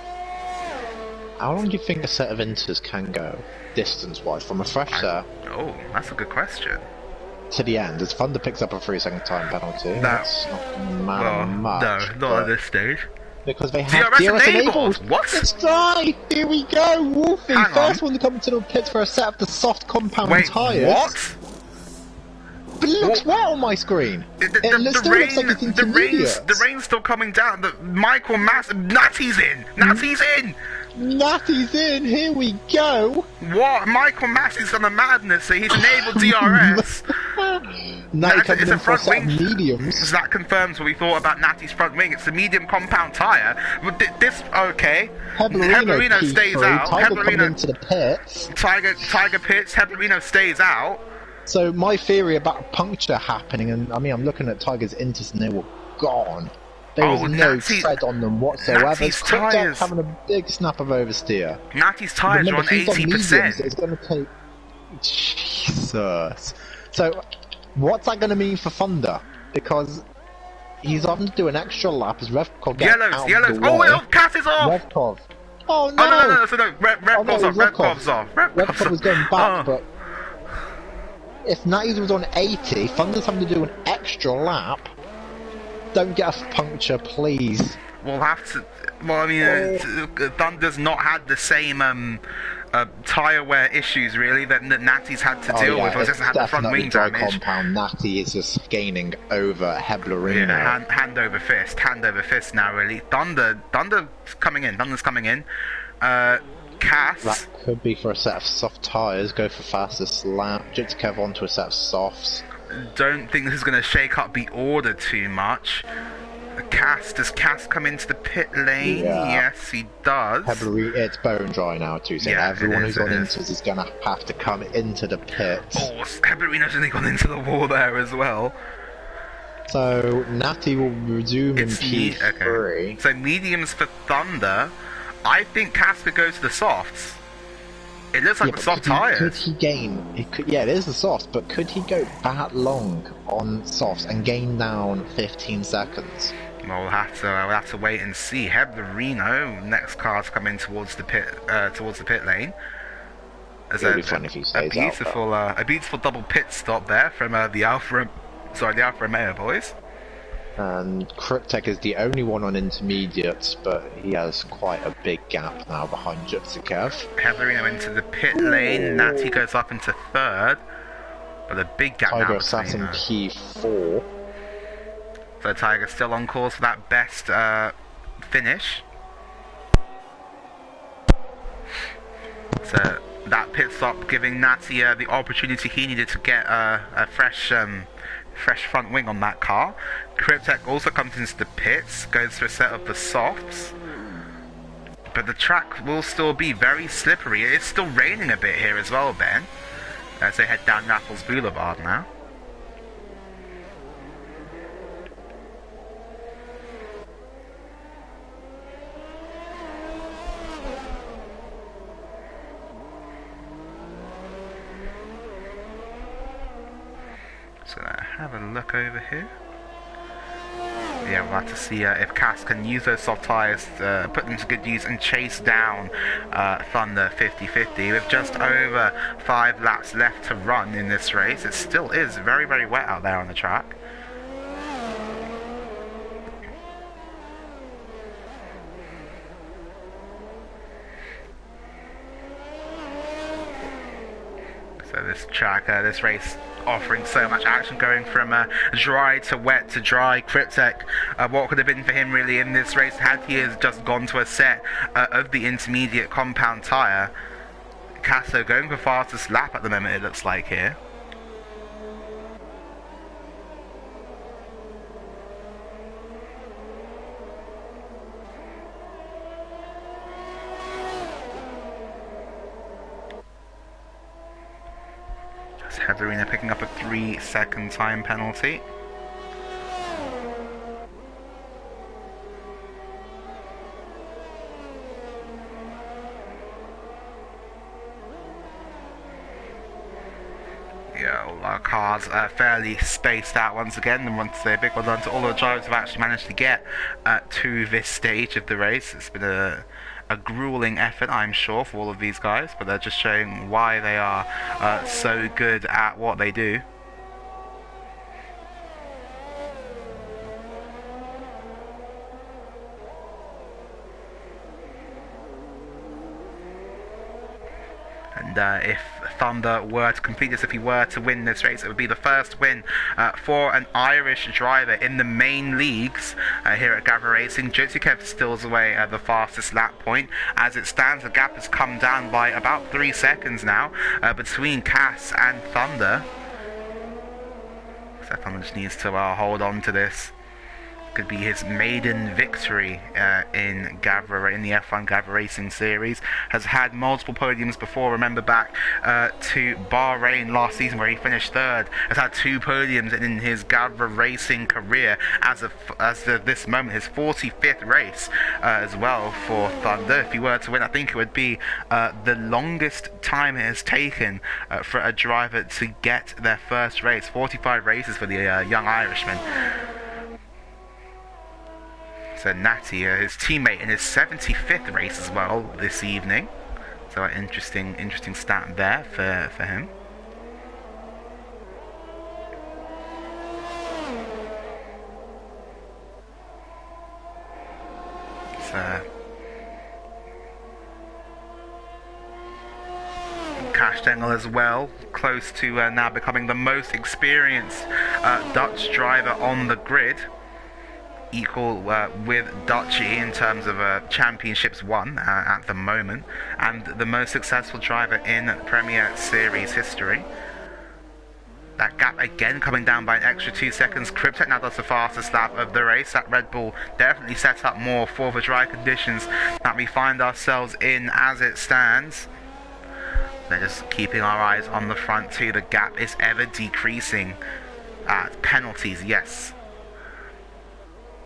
How long do you think a set of Inters can go, distance-wise, from a fresh set? Oh, that's a good question. To the end, as Thunder picks up a 3-second time penalty. That's not much. No, not at this stage. Because they have DRS enabled. What? It's dry! Here we go! Wolfie, first one to come to the pits for a set of the soft compound tyres. What? But it looks wet on my screen. The rain's still coming down. Michael Natty's in! Natty's in! Natty's in, here we go! What? Michael Massey's done a madness, so he's enabled DRS. Natty coming in for a set of mediums. So that confirms what we thought about Natty's front wing. It's a medium compound tyre. But okay. Heblerino stays out. Tiger coming into the pits. Tiger pits. Heblerino stays out. So my theory about a puncture happening, and I mean I'm looking at Tiger's Inters and they were gone. There was no tread on them whatsoever. Cryptek having a big snap of oversteer. Natty's tyres are on 80%. It's going to take... Jesus. So, what's that going to mean for Thunder? Because he's having to do an extra lap as Revkov gets out of the way. Oh, Cass is off! Revkov. Oh, no! Revkov's off. Revkov was going back, but... If Natty's was on 80, Thunder's having to do an extra lap. Don't get a puncture, please. We'll have to... Well, I mean, Thunder's not had the same tyre wear issues, really, that Natty's had to deal with. It just had the front wing damage. Compound. Natty is just gaining over Heblerino. Yeah, hand over fist now, really. Thunder's coming in. Cass. That could be for a set of soft tyres. Go for fastest lap. Jitkev onto a set of softs. Don't think this is going to shake up the order too much. Does Cass come into the pit lane? Yeah. Yes, he does. It's bone dry now too, so everyone who's on Inters is going to have to come into the pits. Oh, Heblerino's only gone into the wall there as well. So, Natty will resume in P3. Okay. So, mediums for Thunder. I think Cass could go to the softs. It looks like the soft tyres. Could he gain... it is the softs, but could he go that long on softs and gain down 15 seconds? Well, we'll have to wait and see. Heblerino, next car's coming towards the pit lane. It'll be fun if he stays out. A beautiful double pit stop there from the Alfa Romeo boys. And Cryptek is the only one on intermediates, but he has quite a big gap now behind Jitkev. Heblerino into the pit lane, Natty goes up into third, but a big gap now. Tiger Assassin P4. So Tiger still on course for that best finish. So that pit stop giving Natty the opportunity he needed to get a fresh front wing on that car. Cryptek also comes into the pits, goes for a set of the softs, but the track will still be very slippery. It's still raining a bit here as well, Ben, as they head down Raffles Boulevard now. So have a look over here. Yeah, we'll have to see if Cass can use those soft tyres, put them to good use and chase down Thunder 50-50. With just over 5 laps left to run in this race, it still is very, very wet out there on the track. this track, this race offering so much action, going from dry to wet to dry. Cryptek, what could have been for him really in this race had he has just gone to a set of the intermediate compound tyre. Casso going for fastest lap at the moment, it looks like here. Heatherina picking up a 3-second time penalty. Yeah, all our cars are fairly spaced out once again, and once a big well done to all the drivers who have actually managed to get to this stage of the race. It's been a grueling effort, I'm sure, for all of these guys, but they're just showing why they are so good at what they do. And if Thunder were to complete this, if he were to win this race, it would be the first win for an Irish driver in the main leagues here at Gavra Racing. Jotsukev steals away the fastest lap point. As it stands, the gap has come down by about 3 seconds now between Cass and Thunder. So Thunder just needs to hold on to this. Could be his maiden victory in Gavra, in the F1 Gavra Racing Series. Has had multiple podiums before. Remember back to Bahrain last season where he finished third. Has had 2 podiums in his Gavra Racing career as of this moment. His 45th race as well for Thunder. If he were to win, I think it would be the longest time it has taken for a driver to get their first race. 45 races for the young Irishman. So Natty, his teammate, in his 75th race as well this evening. So an interesting stat there for him. So Cash Stengel as well, close to now becoming the most experienced Dutch driver on the grid. Equal with Dutchy in terms of championships won at the moment, and the most successful driver in Premier Series history. That gap again coming down by an extra 2 seconds. Cryptek now does the fastest lap of the race. That Red Bull definitely set up more for the dry conditions that we find ourselves in as it stands. They're just keeping our eyes on the front too. The gap is ever decreasing. Penalties, yes.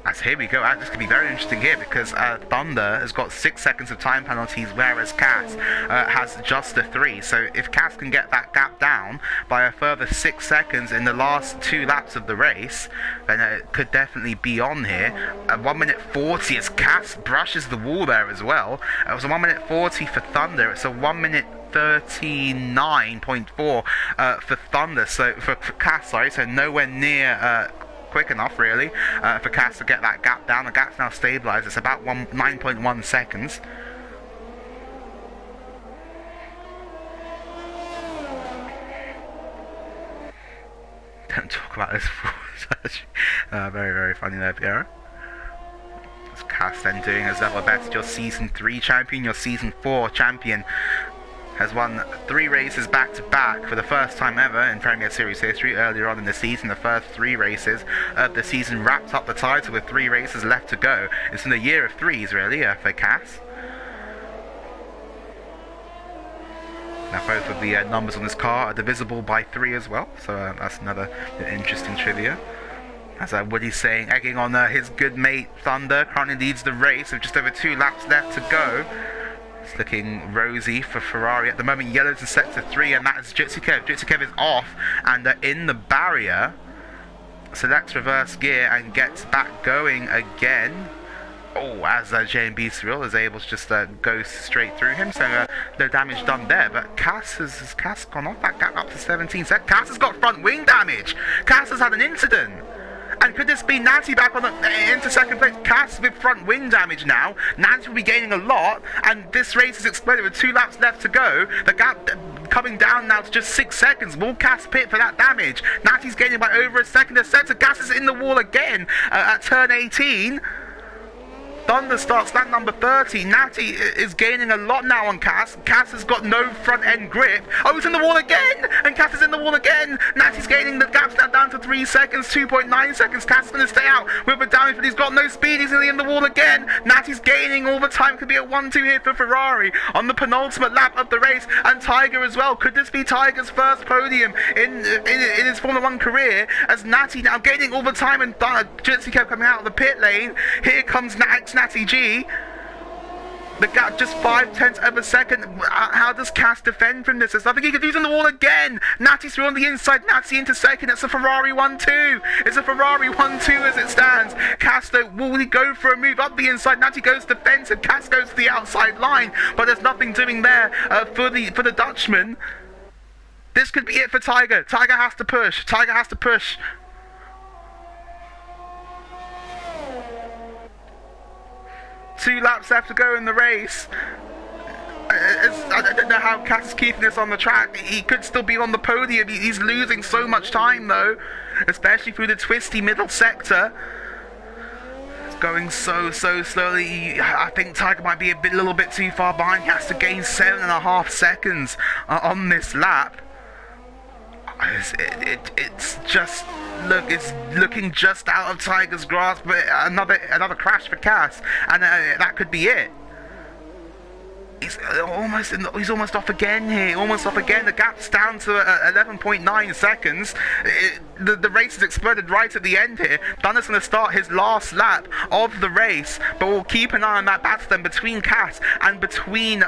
As here we go, this could be very interesting here because Thunder has got 6 seconds of time penalties, whereas Cass has just the 3. So if Cass can get that gap down by a further 6 seconds in the last 2 laps of the race, then it could definitely be on here. 1 minute 40 as Cass brushes the wall there as well. It was a 1 minute 40 for Thunder. It's a 1 minute 39.4 for Thunder. So for Cass, sorry, so nowhere near quick enough really for Cass to get that gap down. The gap's now stabilised. It's about 9.1 seconds. Don't talk about this. Very funny there, Pierre. It's Cass then doing his level best. Your season 3 champion, your season 4 champion. Has won 3 races back-to-back for the first time ever in Premier Series history. Earlier on in the season, the first 3 races of the season wrapped up the title with 3 races left to go. It's in the year of 3s, really, for Cass. Now, both of the numbers on this car are divisible by 3 as well, so that's another interesting trivia. As Woody's saying, egging on his good mate Thunder, currently leads the race with just over 2 laps left to go. It's looking rosy for Ferrari at the moment. Yellow's in sector 3, and that is Jitsukev. Jitsukev is off and in the barrier. Selects reverse gear and gets back going again. Oh, as JMB Cyril is able to just go straight through him, so no damage done there. But Cass has Cass gone off that gap up to 17 seconds. Cass has got front wing damage. Cass has had an incident. And could this be Nancy back on into second place? Cass with front wing damage now. Nancy will be gaining a lot, and this race is exploded with 2 laps left to go. The gap coming down now to just 6 seconds. Will Cass pit for that damage? Natty's gaining by over a second. A sector. Cass is in the wall again at turn 18. Thunder starts lap number 30. Natty is gaining a lot now on Cass. Cass has got no front end grip. Oh, he's in the wall again! And Cass is in the wall again! Natty's gaining the gap's now down to 3 seconds, 2.9 seconds. Cass is going to stay out with the damage, but he's got no speed. He's in the wall again. Natty's gaining all the time. Could be a 1-2 here for Ferrari on the penultimate lap of the race. And Tiger as well. Could this be Tiger's first podium in his Formula 1 career? As Natty now gaining all the time, and Jitsi kept coming out of the pit lane. Here comes Natty G. The gap just 0.5 of a second. How does Cass defend from this? I think he could use on the wall again. Natty's through on the inside. Natty into second. It's a Ferrari 1-2. It's a Ferrari 1-2 as it stands. Cass, though, will he go for a move up the inside? Natty goes defensive. Cass goes to the outside line, but there's nothing doing there for the Dutchman. This could be it for Tiger. Tiger has to push. Tiger has to push. 2 laps left to go in the race. I don't know how Cass is keeping this on the track. He could still be on the podium. He's losing so much time though, especially through the twisty middle sector. It's going so slowly. I think Tiger might be a little bit too far behind. He has to gain 7.5 seconds on this lap. It's just it's looking just out of Tiger's grasp, but another crash for Cass, and that could be it. He's almost off again here. Almost off again. The gap's down to 11.9 seconds. The race has exploded right at the end here. Thunder's going to start his last lap of the race, but we'll keep an eye on that battle then between Cass and between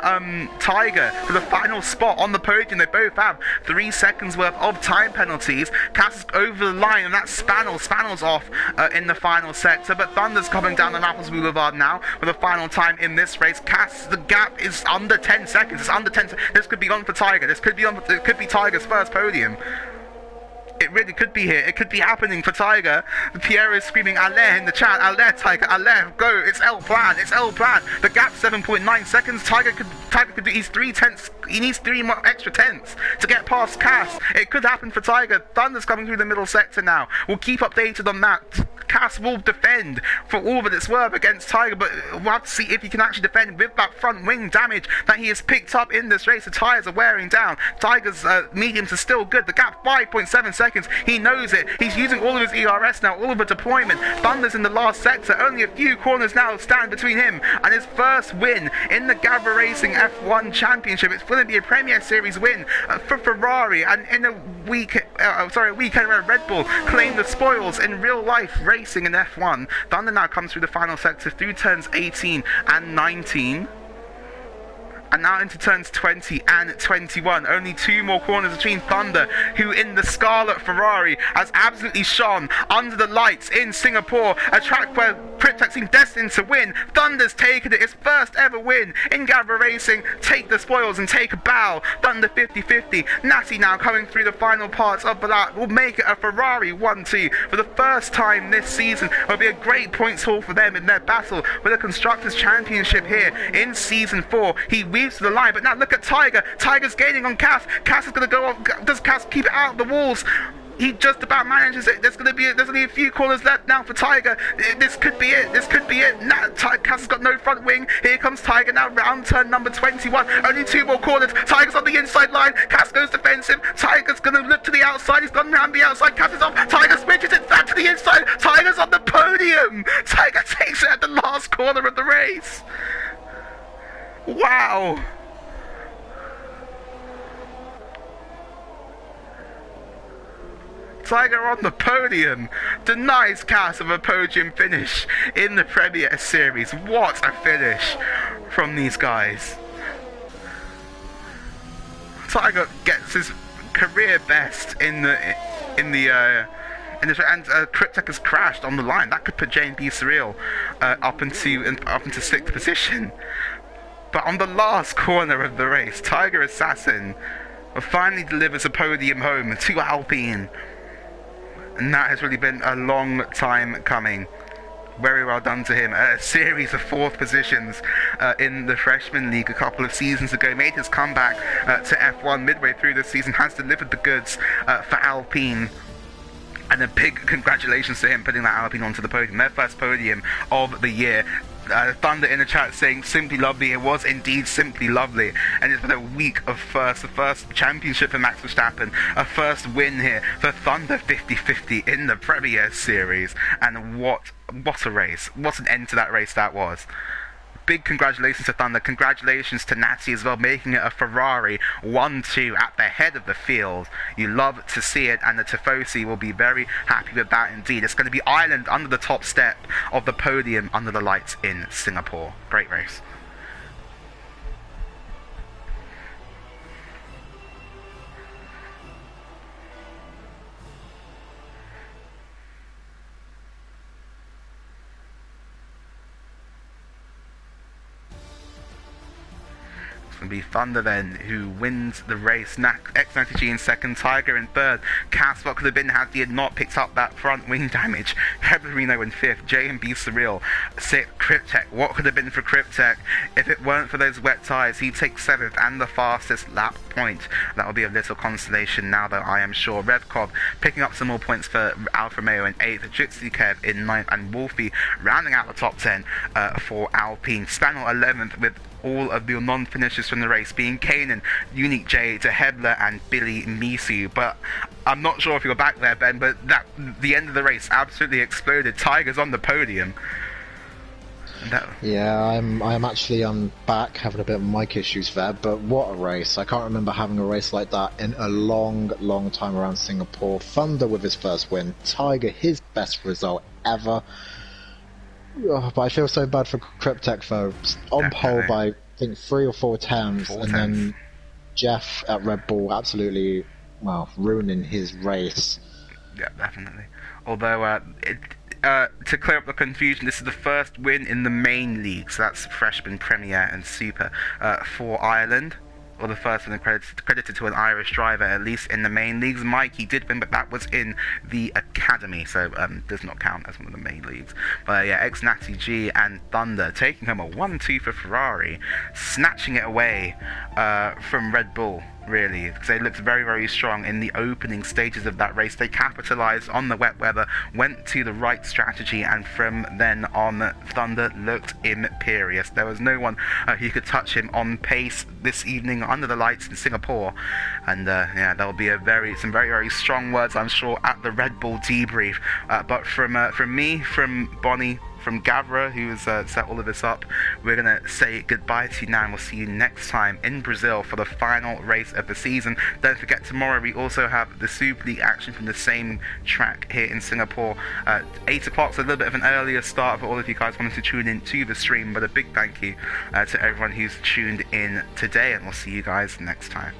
Tiger for the final spot on the podium. They both have 3 seconds worth of time penalties. Cass is over the line, and that Spannel's off in the final sector, but Thunder's coming down the Apples Boulevard now for the final time in this race. Cass, the gap is under 10 seconds. It's under 10 seconds. This could be on for Tiger. It could be Tiger's first podium. It really could be here. It could be happening for Tiger. Pierre is screaming, "Allez" in the chat. "Allez, Tiger, allez, go. It's El Plan. It's El Plan." The gap 7.9 seconds. Tiger could do. He's 3 tenths. He needs 3 more extra tenths to get past Cass. It could happen for Tiger. Thunder's coming through the middle sector now. We'll keep updated on that. Cass will defend for all that it's worth against Tiger, but we'll have to see if he can actually defend with that front wing damage that he has picked up in this race. The tyres are wearing down. Tiger's mediums are still good. The gap 5.7 seconds. He knows it. He's using all of his ERS now, all of the deployment. Thunder's in the last sector. Only a few corners now stand between him and his first win in the Gavra Racing F1 Championship. It's going to be a Premier Series win for Ferrari, and in a weekend where Red Bull claimed the spoils in real life racing in F1. Thunder now comes through the final sector through turns 18 and 19. And now into turns 20 and 21. Only 2 more corners between Thunder, who in the Scarlet Ferrari has absolutely shone under the lights in Singapore, a track where Cryptek seemed destined to win. Thunder's taken it, his first ever win in Gavra Racing. Take the spoils and take a bow. Thunder 50-50. Natty now coming through the final parts of the lap will make it a Ferrari 1-2 for the first time this season. It'll be a great points haul for them in their battle for the Constructors' Championship here in Season 4. He weaves to the line, but now look at Tiger. Tiger's gaining on Cass. Cass is going to go on. Does Cass keep it out of the walls? He just about manages it. There's only a few corners left now for Tiger. This could be it. Cass has got no front wing. Here comes Tiger now, round turn number 21. Only 2 more corners. Tiger's on the inside line. Cass goes defensive. Tiger's going to look to the outside. He's gone round the outside. Cass is off. Tiger switches it back to the inside. Tiger's on the podium. Tiger takes it at the last corner of the race. Wow. Tiger on the podium denies Cass of a podium finish in the Premier Series. What a finish from these guys. Tiger gets his career best and Cryptek has crashed on the line. That could put J&B Surreal up into 6th position. But on the last corner of the race, Tiger Assassin finally delivers a podium home to Alpine. And that has really been a long time coming. Very well done to him. A series of fourth positions in the Freshman League a couple of seasons ago. Made his comeback to F1 midway through the season. Has delivered the goods for Alpine. And a big congratulations to him putting that Alpine onto the podium. Their first podium of the year. Thunder in the chat saying simply lovely. It was indeed simply lovely, and it's been a week of the first championship for Max Verstappen, a first win here for Thunder 50-50 in the Premier Series, and what a race, what an end to that race that was. Big congratulations to Thunder, congratulations to Natty as well, making it a Ferrari 1-2 at the head of the field. You love to see it, and the Tifosi will be very happy with that indeed. It's going to be Ireland under the top step of the podium under the lights in Singapore. Great race. It's going to be Thunder then who wins the race. X90G in second, Tiger in third. Cass, what could have been had he had not picked up that front wing damage. Heblerino in fifth, J&B Surreal sixth. Cryptek, what could have been for Cryptek if it weren't for those wet tyres? He'd take seventh and the fastest lap point. That will be a little consolation now, though, I am sure. Revkov picking up some more points for Alfa Romeo in eighth, Jitsi Kev in ninth, and Wolfie rounding out the top 10 for Alpine. Spanel 11th with all of the non-finishers from the race being Kanan, Unique J, to Hebler and Billy Misu. But I'm not sure if you're back there, Ben, but the end of the race absolutely exploded. Tiger's on the podium. Yeah, I'm actually back, having a bit of mic issues there, but what a race. I can't remember having a race like that in a long time around Singapore. Thunder with his first win, Tiger his best result ever. Oh, but I feel so bad for Cryptek though. On pole by I think 3 or 4 tenths, and then Jeff at Red Bull absolutely, well, ruining his race. Yeah, definitely. Although to clear up the confusion, this is the first win in the main league, so that's Freshman, Premier and Super for Ireland. Or the first one credited to an Irish driver, at least in the main leagues. Mikey did win, but that was in the academy, so does not count as one of the main leagues. But yeah, Natty G and Thunder taking home a 1-2 for Ferrari, snatching it away from Red Bull, really, because they looked very strong in the opening stages of that race. They capitalised on the wet weather, went to the right strategy, and from then on, Thunder looked imperious. There was no one who could touch him on pace this evening under the lights in Singapore. And yeah, there'll be some very strong words, I'm sure, at the Red Bull debrief. But from me, from Bonnie, from Gavra, who's set all of this up, we're going to say goodbye to you now, and we'll see you next time in Brazil for the final race of the season. Don't forget, tomorrow we also have the Super League action from the same track here in Singapore. 8 o'clock, so a little bit of an earlier start for all of you guys wanting to tune in to the stream, but a big thank you to everyone who's tuned in today, and we'll see you guys next time.